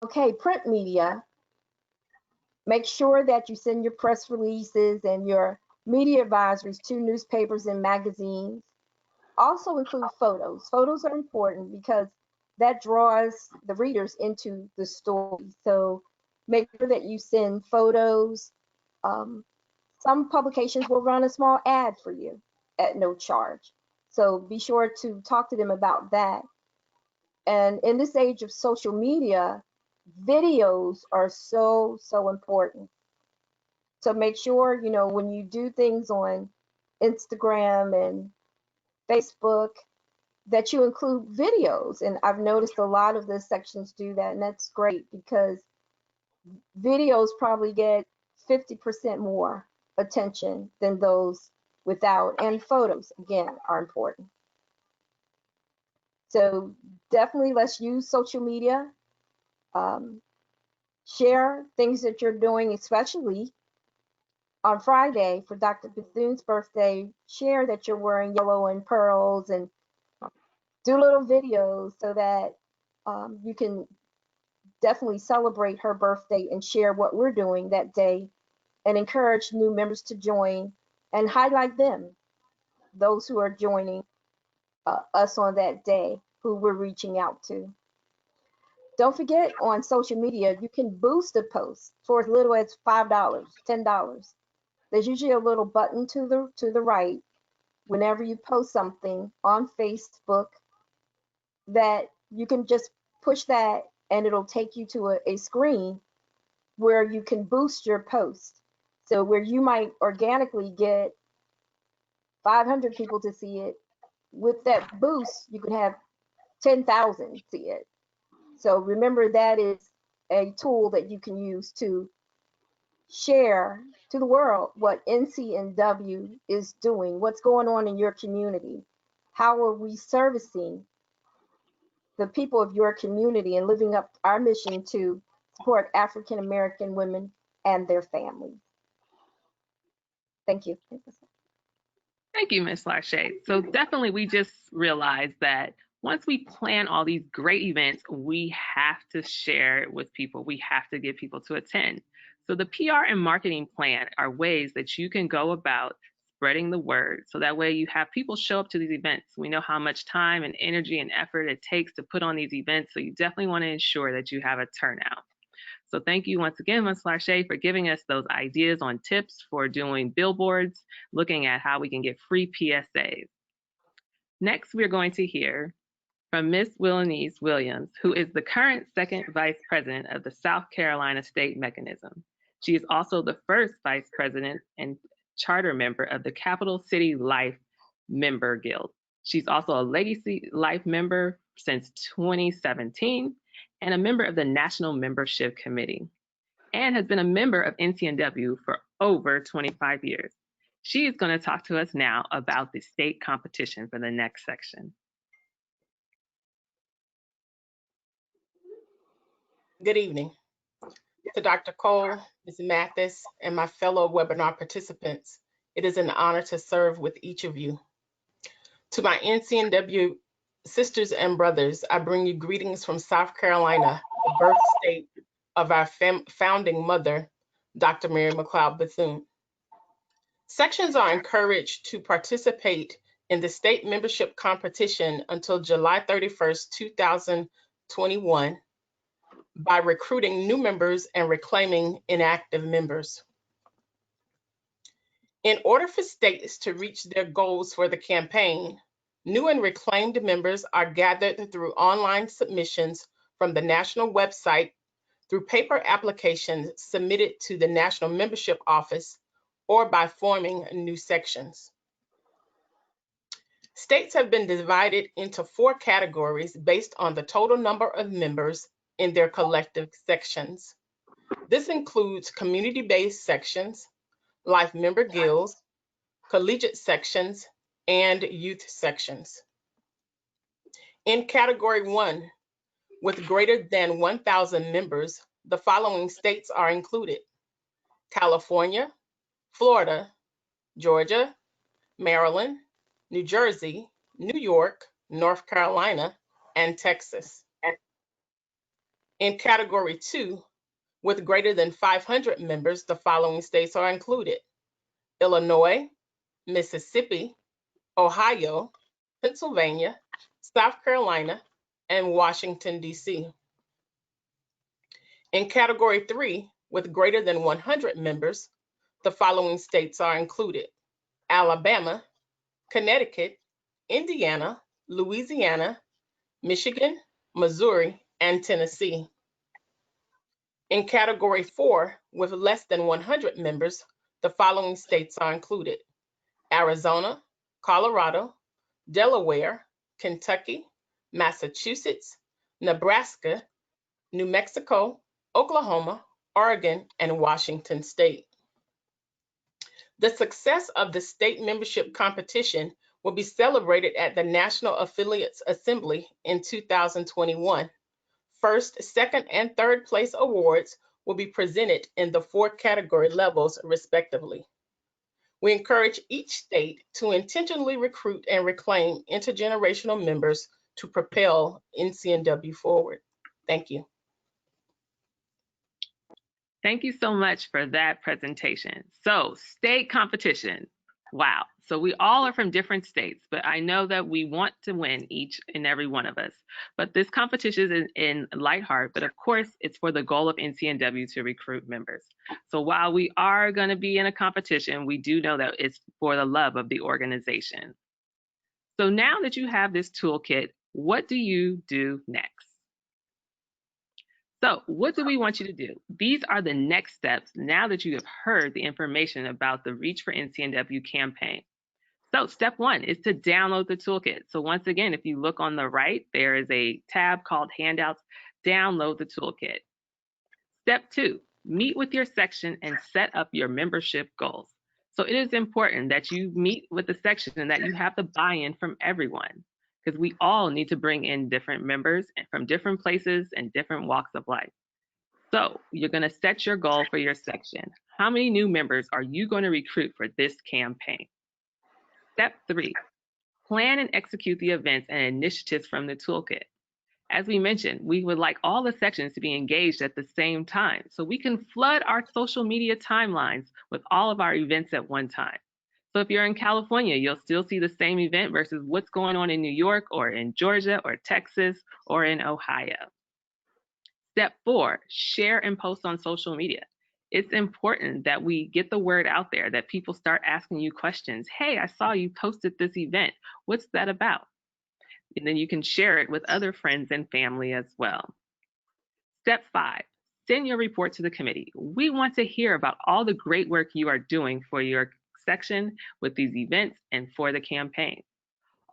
Okay, print media. Make sure that you send your press releases and your media advisories to newspapers and magazines. Also include photos. Photos are important because that draws the readers into the story. So make sure that you send photos. Some publications will run a small ad for you at no charge. So be sure to talk to them about that. And in this age of social media, videos are so, so important. So make sure, when you do things on Instagram and Facebook, that you include videos. And I've noticed a lot of the sections do that, and that's great because videos probably get 50% more attention than those without, and photos, again, are important. So definitely let's use social media. Share things that you're doing, especially on Friday for Dr. Bethune's birthday. Share that you're wearing yellow and pearls and do little videos so that you can definitely celebrate her birthday and share what we're doing that day and encourage new members to join and highlight them, those who are joining us on that day, who we're reaching out to. Don't forget, on social media, you can boost a post for as little as $5, $10. There's usually a little button to the right whenever you post something on Facebook that you can just push that and it'll take you to a screen where you can boost your post. So where you might organically get 500 people to see it, with that boost, you could have 10,000 see it. So remember, that is a tool that you can use to share to the world what NCNW is doing, what's going on in your community. How are we servicing the people of your community and living up our mission to support African American women and their families? Thank you. Thank you, Ms. Larche. So definitely we just realized that once we plan all these great events, we have to share it with people. We have to get people to attend. So the PR and marketing plan are ways that you can go about spreading the word. So that way you have people show up to these events. We know how much time and energy and effort it takes to put on these events. So you definitely want to ensure that you have a turnout. So thank you once again, Ms. Larche, for giving us those ideas on tips for doing billboards, looking at how we can get free PSAs. Next, we're going to hear from Ms. Willanice Williams, who is the current second vice president of the South Carolina State Mechanism. She is also the first vice president and charter member of the Capital City Life Member Guild. She's also a Legacy Life member since 2017 and a member of the National Membership Committee, and has been a member of NCNW for over 25 years. She is going to talk to us now about the state competition for the next section. Good evening. To Dr. Cole, Ms. Mathis, and my fellow webinar participants, it is an honor to serve with each of you. To my NCNW sisters and brothers, I bring you greetings from South Carolina, the birth state of our founding mother, Dr. Mary McLeod Bethune. Sections are encouraged to participate in the state membership competition until July 31st, 2021, by recruiting new members and reclaiming inactive members. In order for states to reach their goals for the campaign, new and reclaimed members are gathered through online submissions from the national website, through paper applications submitted to the National Membership Office, or by forming new sections. States have been divided into 4 categories based on the total number of members in their collective sections. This includes community-based sections, life member guilds, collegiate sections, and youth sections. In category 1, with greater than 1,000 members, the following states are included: California, Florida, Georgia, Maryland, New Jersey, New York, North Carolina, and Texas. In category 2, with greater than 500 members, the following states are included: Illinois, Mississippi, Ohio, Pennsylvania, South Carolina, and Washington, D.C. In category 3, with greater than 100 members, the following states are included: Alabama, Connecticut, Indiana, Louisiana, Michigan, Missouri, and Tennessee. In category 4, with less than 100 members, the following states are included: Arizona, Colorado, Delaware, Kentucky, Massachusetts, Nebraska, New Mexico, Oklahoma, Oregon, and Washington State. The success of the state membership competition will be celebrated at the National Affiliates Assembly in 2021. First, second, and third place awards will be presented in the 4 category levels, respectively. We encourage each state to intentionally recruit and reclaim intergenerational members to propel NCNW forward. Thank you. Thank you so much for that presentation. So, state competition. Wow. So we all are from different states, but I know that we want to win, each and every one of us. But this competition is in light heart, but of course it's for the goal of NCNW to recruit members. So while we are going to be in a competition, we do know that it's for the love of the organization. So now that you have this toolkit, what do you do next? So what do we want you to do? These are the next steps now that you have heard the information about the Reach for NCNW campaign. So step one is to download the toolkit. So once again, if you look on the right, there is a tab called Handouts. Download the toolkit. Step two, meet with your section and set up your membership goals. So it is important that you meet with the section and that you have the buy-in from everyone, because we all need to bring in different members from different places and different walks of life. So you're going to set your goal for your section. How many new members are you going to recruit for this campaign? Step three, plan and execute the events and initiatives from the toolkit. As we mentioned, we would like all the sections to be engaged at the same time so we can flood our social media timelines with all of our events at one time. So if you're in California, you'll still see the same event versus what's going on in New York or in Georgia or Texas or in Ohio. Step four, share and post on social media. It's important that we get the word out there, that people start asking you questions. Hey, I saw you posted this event. What's that about? And then you can share it with other friends and family as well. Step five, send your report to the committee. We want to hear about all the great work you are doing for your section with these events and for the campaign.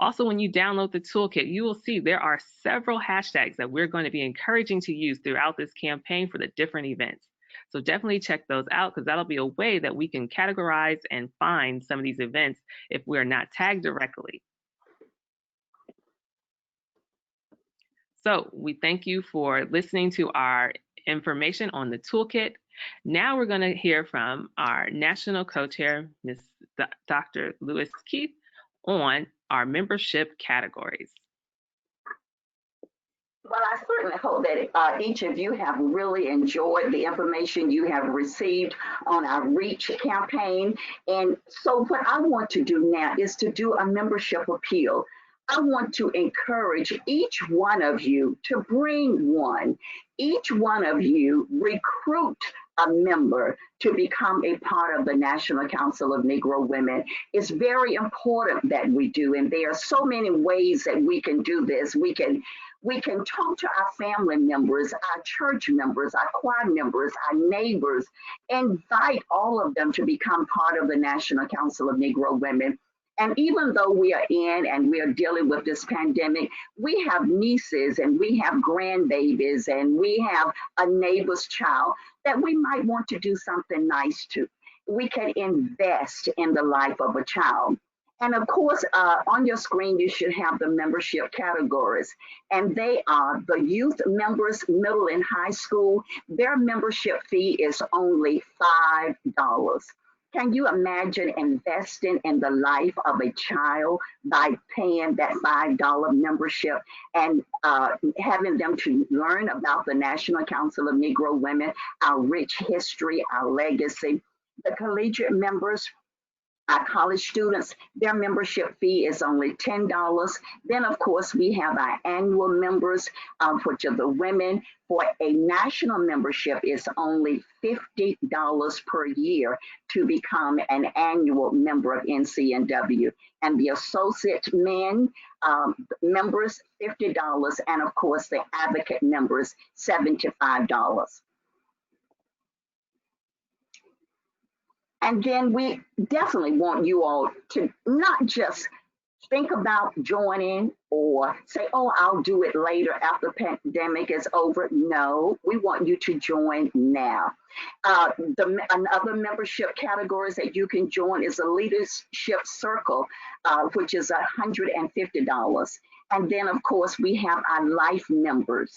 Also, when you download the toolkit, you will see there are several hashtags that we're going to be encouraging to use throughout this campaign for the different events. So definitely check those out, because that'll be a way that we can categorize and find some of these events if we're not tagged directly. So we thank you for listening to our information on the toolkit. Now we're going to hear from our national co-chair, Ms. Dr. Lewis-Keith, on our membership categories. Well, I certainly hope that each of you have really enjoyed the information you have received on our REACH campaign. And so what I want to do now is to do a membership appeal. I want to encourage each one of you to bring one. Each one of you recruit a member to become a part of the National Council of Negro Women. It's very important that we do, and there are so many ways that we can do this. We can talk to our family members, our church members, our choir members, our neighbors, invite all of them to become part of the National Council of Negro Women. And even though we are in and we are dealing with this pandemic, we have nieces and we have grandbabies and we have a neighbor's child that we might want to do something nice to. We can invest in the life of a child. And of course, on your screen, you should have the membership categories. And they are the youth members, middle and high school. Their membership fee is only $5. Can you imagine investing in the life of a child by paying that $5 membership and having them to learn about the National Council of Negro Women, our rich history, our legacy? The collegiate members, our college students, their membership fee is only $10. Then, of course, we have our annual members, which are the women. For a national membership, it's only $50 per year to become an annual member of NCNW. And the associate men members, $50. And, of course, the advocate members, $75. And then we definitely want you all to not just think about joining or say, oh, I'll do it later after the pandemic is over. No, we want you to join now. Another membership categories that you can join is a leadership circle, which is $150. And then, of course, we have our life members,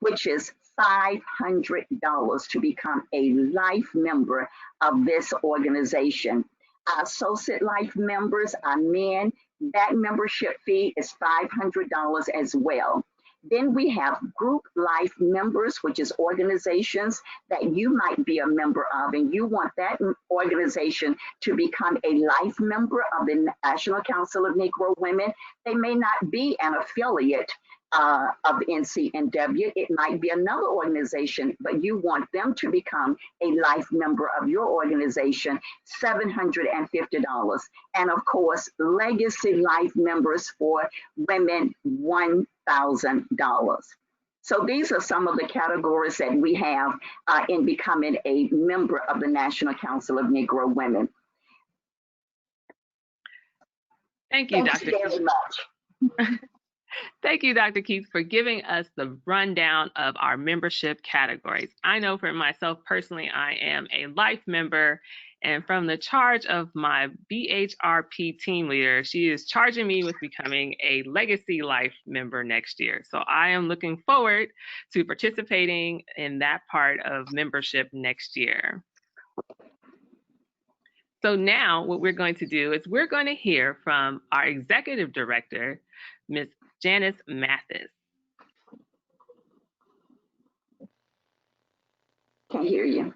which is $500 to become a life member of this organization. Our associate life members are men. That membership fee is $500 as well. Then we have group life members, which is organizations that you might be a member of, and you want that organization to become a life member of the National Council of Negro Women. They may not be an affiliate of the NCNW. It might be another organization, but you want them to become a life member of your organization, $750. And of course, legacy life members for women, $1,000. So these are some of the categories that we have in becoming a member of the National Council of Negro Women. Thank you, Thank Dr. you very much. Thank you, Dr. Keith, for giving us the rundown of our membership categories. I know for myself personally, I am a life member, and from the charge of my BHRP team leader, she is charging me with becoming a legacy life member next year. So I am looking forward to participating in that part of membership next year. So now what we're going to do is we're going to hear from our executive director, Ms. Janice Mathis. Can't hear you.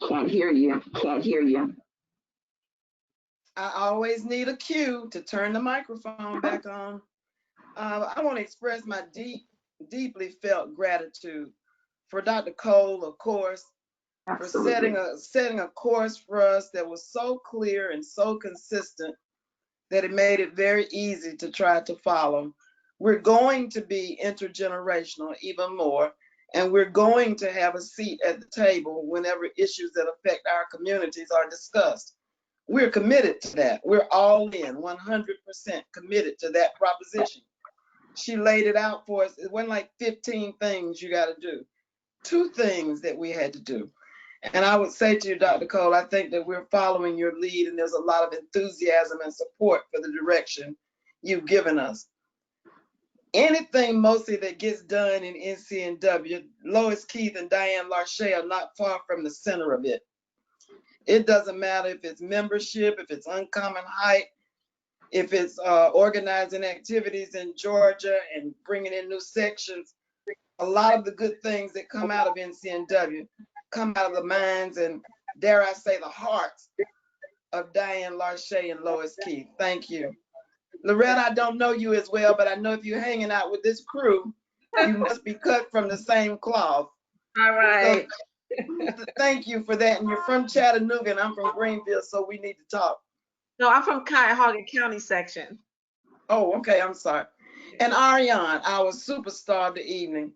Can't hear you. Can't hear you. I always need a cue to turn the microphone back on. I want to express my deeply felt gratitude for Dr. Cole, of course, Absolutely. for setting a course for us that was so clear and so consistent that it made it very easy to try to follow. We're going to be intergenerational even more, and we're going to have a seat at the table whenever issues that affect our communities are discussed. We're committed to that. We're all in, 100% committed to that proposition. She laid it out for us. It wasn't like 15 things you got to do. 2 things that we had to do. And I would say to you, Dr. Cole, I think that we're following your lead, and there's a lot of enthusiasm and support for the direction you've given us. Anything mostly that gets done in NCNW, Lois Keith and Diane Larche are not far from the center of it. It doesn't matter if it's membership, if it's Uncommon Height, if it's organizing activities in Georgia and bringing in new sections. A lot of the good things that come out of NCNW come out of the minds and, dare I say, the hearts of Diane Larche and Lois Keith. Thank you. Loretta, I don't know you as well, but I know if you're hanging out with this crew, you must be cut from the same cloth. All right. So, thank you for that. And you're from Chattanooga, and I'm from Greenville, so we need to talk. No, I'm from Cuyahoga County section. Oh, okay, I'm sorry. And Ariane, our superstar of the evening,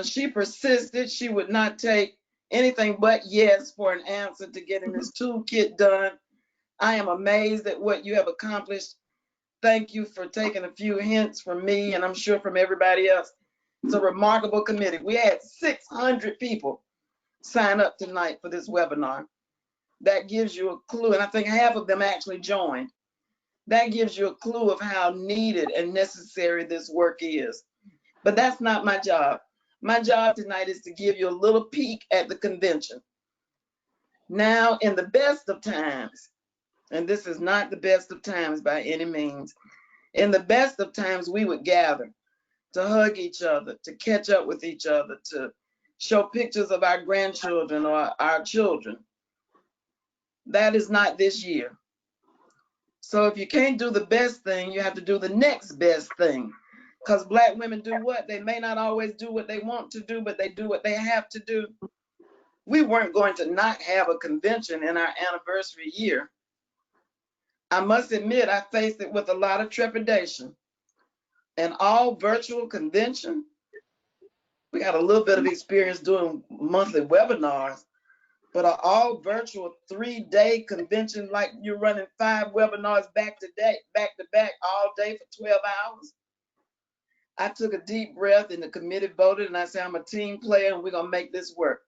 she persisted. She would not take anything but yes for an answer to getting this toolkit done. I am amazed at what you have accomplished. Thank you for taking a few hints from me, and I'm sure from everybody else. It's a remarkable committee. We had 600 people sign up tonight for this webinar. That gives you a clue, and I think half of them actually joined. That gives you a clue of how needed and necessary this work is. But that's not my job. My job tonight is to give you a little peek at the convention. Now, in the best of times, and this is not the best of times by any means, in the best of times, we would gather to hug each other, to catch up with each other, to show pictures of our grandchildren or our children. That is not this year. So if you can't do the best thing, you have to do the next best thing. Because Black women do what? They may not always do what they want to do, but they do what they have to do. We weren't going to not have a convention in our anniversary year. I must admit, I faced it with a lot of trepidation. An all virtual convention, we got a little bit of experience doing monthly webinars, but an all virtual 3-day convention, like you're running 5 webinars back to back all day for 12 hours. I took a deep breath and the committee voted, and I said, I'm a team player and we're gonna make this work.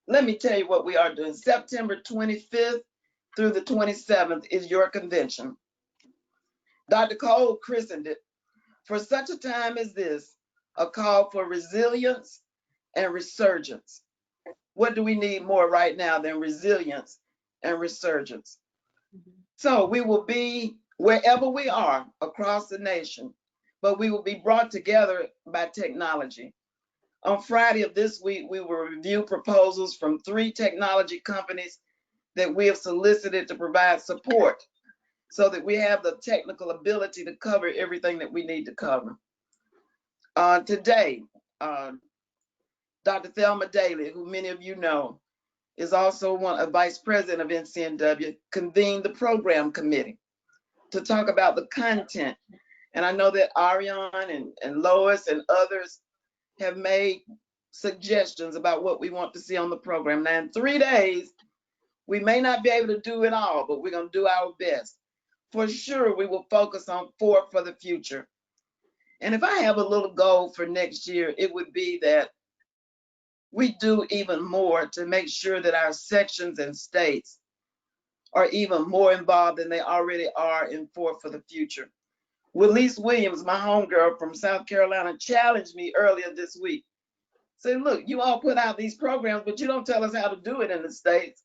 Let me tell you what we are doing. September 25th through the 27th is your convention. Dr. Cole christened it, for such a time as this, a call for resilience and resurgence. What do we need more right now than resilience and resurgence? So we will be wherever we are across the nation, but we will be brought together by technology. On Friday of this week, we will review proposals from 3 technology companies that we have solicited to provide support so that we have the technical ability to cover everything that we need to cover. Today, Dr. Thelma Daly, who many of you know, is also a vice president of NCNW, convened the program committee to talk about the content. And I know that Ariane and Lois and others have made suggestions about what we want to see on the program. Now, in 3 days, we may not be able to do it all, but we're going to do our best. For sure, we will focus on 4 for the future. And if I have a little goal for next year, it would be that we do even more to make sure that our sections and states are even more involved than they already are in 4 for the future. Willis Williams, my homegirl from South Carolina, challenged me earlier this week. Said, look, you all put out these programs, but you don't tell us how to do it in the States.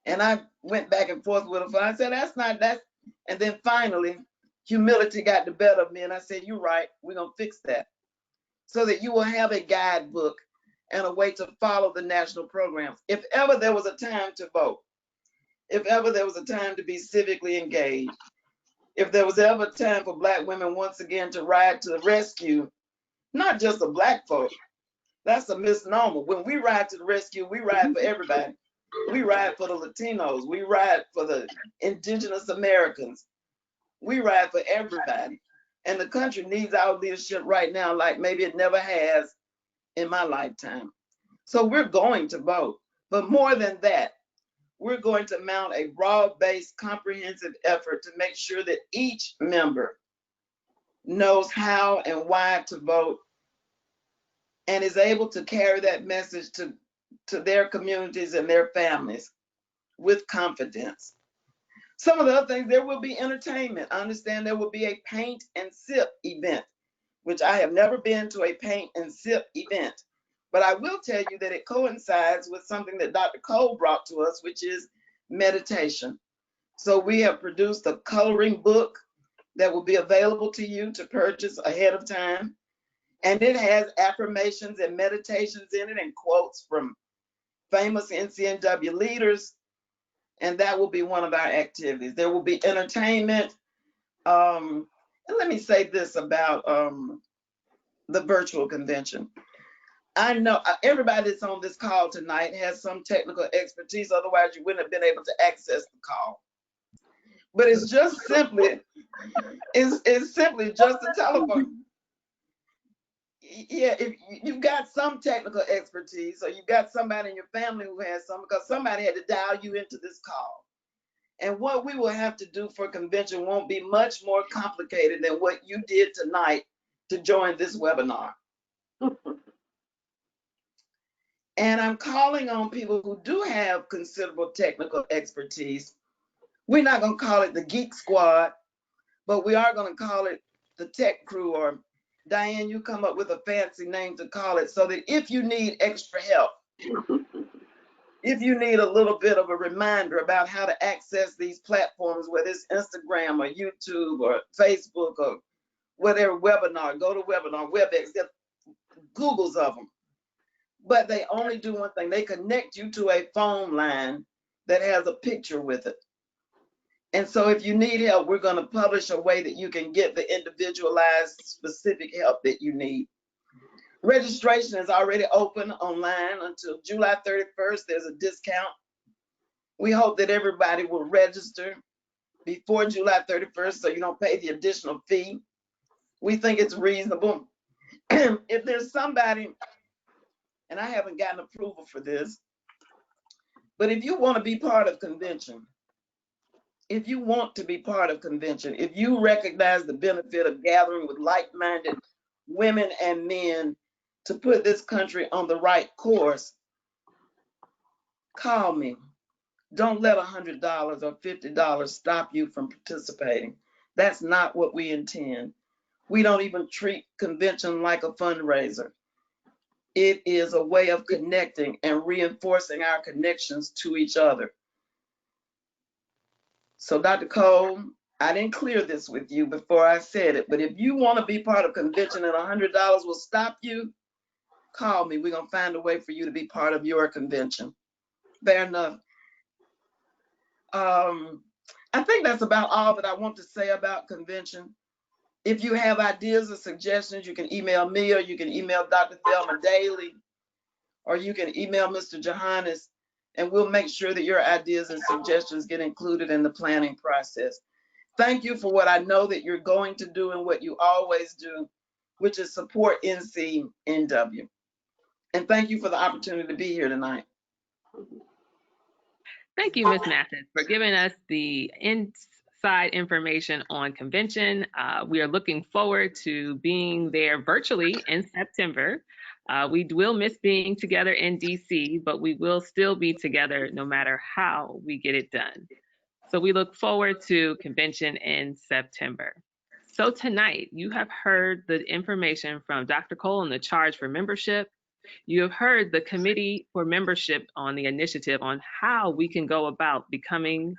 And I went back and forth with her. I said, that's not that. And then finally, humility got the better of me. And I said, you're right, we're going to fix that. So that you will have a guidebook and a way to follow the national programs. If ever there was a time to vote, if ever there was a time to be civically engaged, if there was ever a time for Black women once again to ride to the rescue, not just of Black folk, that's a misnomer. When we ride to the rescue, we ride for everybody. We ride for the Latinos. We ride for the Indigenous Americans. We ride for everybody. And the country needs our leadership right now like maybe it never has in my lifetime. So we're going to vote. But more than that, we're going to mount a broad-based, comprehensive effort to make sure that each member knows how and why to vote and is able to carry that message to their communities and their families with confidence. Some of the other things, there will be entertainment. I understand there will be a paint and sip event, which I have never been to a paint and sip event. But I will tell you that it coincides with something that Dr. Cole brought to us, which is meditation. So we have produced a coloring book that will be available to you to purchase ahead of time. And it has affirmations and meditations in it and quotes from famous NCNW leaders. And that will be one of our activities. There will be entertainment. And let me say this about the virtual convention. I know everybody that's on this call tonight has some technical expertise, otherwise you wouldn't have been able to access the call. But it's just simply, it's simply just a telephone. Yeah, if you've got some technical expertise, or you've got somebody in your family who has some, because somebody had to dial you into this call. And what we will have to do for convention won't be much more complicated than what you did tonight to join this webinar. And I'm calling on people who do have considerable technical expertise. We're not going to call it the Geek Squad, but we are going to call it the Tech Crew, or Diane, you come up with a fancy name to call it, so that if you need extra help, if you need a little bit of a reminder about how to access these platforms, whether it's Instagram or YouTube or Facebook or whatever, webinar, go to webinar, WebEx, get Googles of them. But they only do one thing. They connect you to a phone line that has a picture with it. And so if you need help, we're going to publish a way that you can get the individualized, specific help that you need. Registration is already open online until July 31st. There's a discount. We hope that everybody will register before July 31st so you don't pay the additional fee. We think it's reasonable. If there's somebody, and I haven't gotten approval for this, but if you want to be part of convention, if you want to be part of convention, if you recognize the benefit of gathering with like-minded women and men to put this country on the right course, call me. Don't let $100 or $50 stop you from participating. That's not what we intend. We don't even treat convention like a fundraiser. It is a way of connecting and reinforcing our connections to each other. So Dr. Cole, I didn't clear this with you before I said it, but if you want to be part of convention and $100 will stop you, call me. We're going to find a way for you to be part of your convention. Fair enough. I think that's about all that I want to say about convention. If you have ideas or suggestions, you can email me, or you can email Dr. Thelma Daly, or you can email Mr. Johannes, and we'll make sure that your ideas and suggestions get included in the planning process. Thank you for what I know that you're going to do and what you always do, which is support NCNW. And thank you for the opportunity to be here tonight. Thank you, Ms. Mathis, for giving us the inside information on convention. We are looking forward to being there virtually in September. We will miss being together in DC, but we will still be together no matter how we get it done. So we look forward to convention in September. So tonight, you have heard the information from Dr. Cole on the charge for membership. You have heard the committee for membership on the initiative on how we can go about becoming,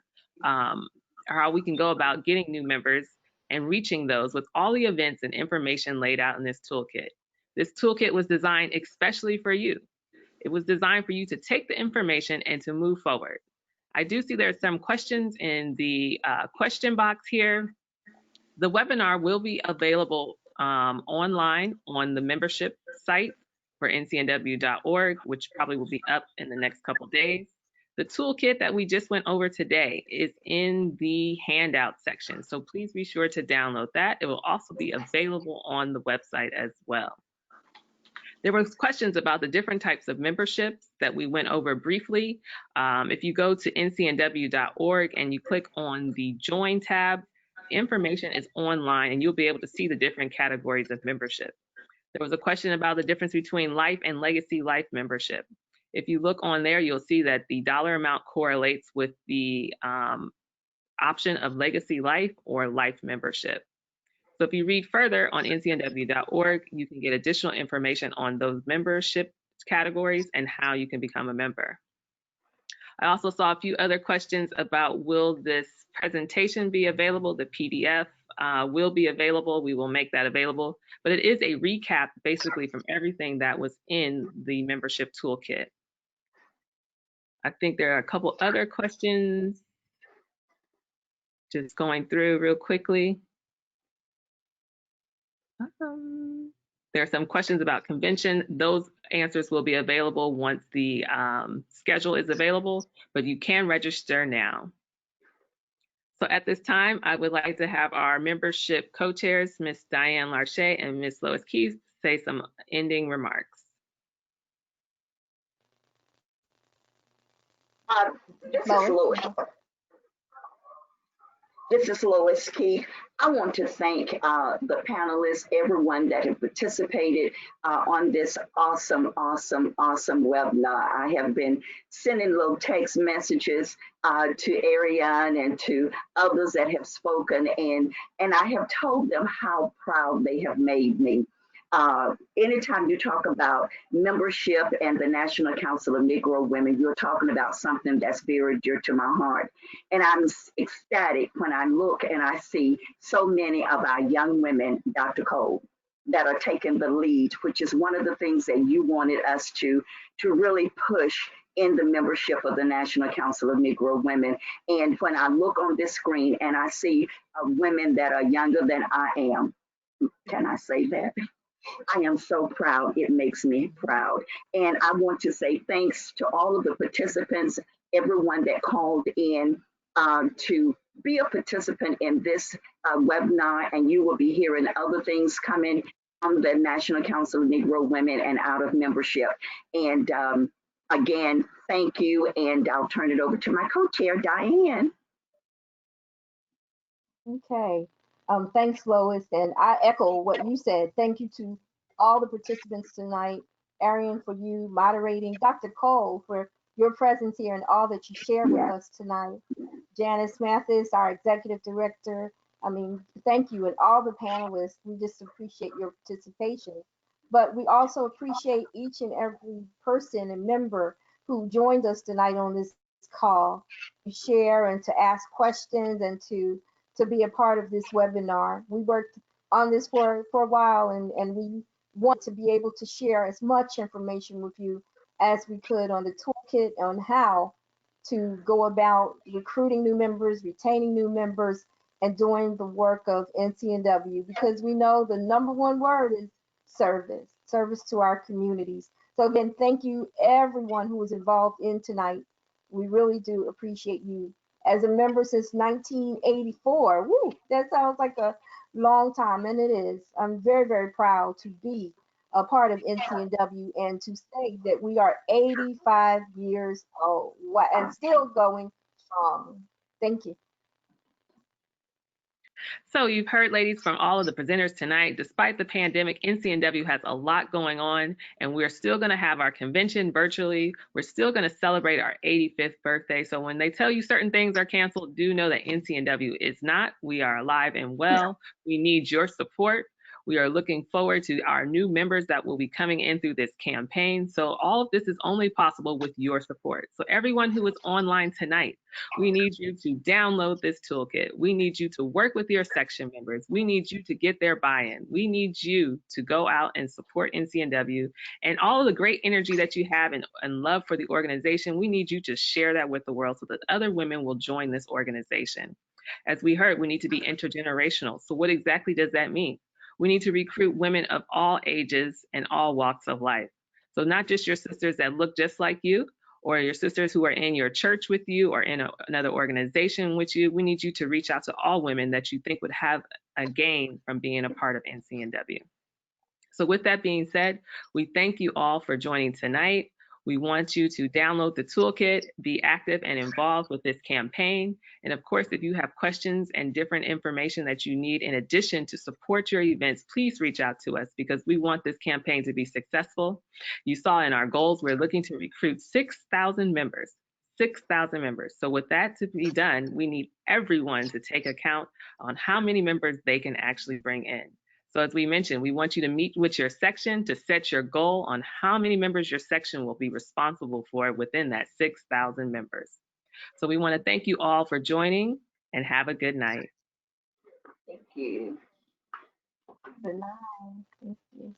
or how we can go about getting new members and reaching those with all the events and information laid out in this toolkit. This toolkit was designed especially for you. It was designed for you to take the information and to move forward. I do see there are some questions in the question box here. The webinar will be available online on the membership site for ncnw.org, which probably will be up in the next couple of days. The toolkit that we just went over today is in the handout section, so please be sure to download that. It will also be available on the website as well. There were questions about the different types of memberships that we went over briefly. If you go to ncnw.org and you click on the Join tab, information is online and you'll be able to see the different categories of membership. There was a question about the difference between life and legacy life membership. If you look on there, you'll see that the dollar amount correlates with the option of legacy life or life membership. So if you read further on ncnw.org, you can get additional information on those membership categories and how you can become a member. I also saw a few other questions about, will this presentation be available? The PDF will be available. We will make that available, but it is a recap basically from everything that was in the membership toolkit. I think there are a couple other questions, just going through real quickly. There are some questions about convention. Those answers will be available once the schedule is available, but you can register now. So at this time, I would like to have our membership co-chairs, Ms. Diane Larche and Ms. Lois Keys, say some ending remarks. This is Lois. This is Lois Keith. I want to thank the panelists, everyone that have participated on this awesome webinar. I have been sending little text messages to Ariane and to others that have spoken, and I have told them how proud they have made me. Anytime you talk about membership and the National Council of Negro Women, you're talking about something that's very dear to my heart. And I'm ecstatic when I look and I see so many of our young women, Dr. Cole, that are taking the lead, which is one of the things that you wanted us to really push in the membership of the National Council of Negro Women. And when I look on this screen and I see women that are younger than I am, can I say that? I am so proud. It makes me proud. And I want to say thanks to all of the participants, everyone that called in to be a participant in this webinar. And you will be hearing other things coming from the National Council of Negro Women and out of membership. And again, thank you. And I'll turn it over to my co-chair, Diane. Okay. Thanks, Lois. And I echo what you said. Thank you to all the participants tonight. Arian, for you moderating. Dr. Cole, for your presence here and all that you shared with us tonight. Janice Mathis, our executive director. I mean, thank you. And all the panelists, we just appreciate your participation. But we also appreciate each and every person and member who joined us tonight on this call to share and to ask questions and to to be a part of this webinar. We worked on this for a while, and we want to be able to share as much information with you as we could on the toolkit on how to go about recruiting new members, retaining new members, and doing the work of NCNW, because we know the number one word is service to our communities. So again, thank you everyone who was involved in tonight. We really do appreciate you. As a member since 1984, woo, that sounds like a long time, and it is. I'm very, very proud to be a part of NCNW and to say that we are 85 years old and still going strong. Thank you. So you've heard, ladies, from all of the presenters tonight. Despite the pandemic, NCNW has a lot going on, and we're still going to have our convention virtually. We're still going to celebrate our 85th birthday. So when they tell you certain things are canceled, do know that NCNW is not. We are alive and well. We need your support. We are looking forward to our new members that will be coming in through this campaign. So all of this is only possible with your support. So everyone who is online tonight, we need you to download this toolkit. We need you to work with your section members. We need you to get their buy-in. We need you to go out and support NCNW, and all of the great energy that you have and love for the organization. We need you to share that with the world so that other women will join this organization. As we heard, we need to be intergenerational. So what exactly does that mean? We need to recruit women of all ages and all walks of life. So not just your sisters that look just like you, or your sisters who are in your church with you or in another organization with you. We need you to reach out to all women that you think would have a gain from being a part of NCNW. So with that being said, we thank you all for joining tonight. We want you to download the toolkit, be active and involved with this campaign. And of course, if you have questions and different information that you need in addition to support your events, please reach out to us because we want this campaign to be successful. You saw in our goals, we're looking to recruit 6,000 members. 6,000 members. So with that to be done, we need everyone to take account on how many members they can actually bring in. So as we mentioned, we want you to meet with your section to set your goal on how many members your section will be responsible for within that 6,000 members. So we want to thank you all for joining and have a good night. Thank you. Good night. Thank you.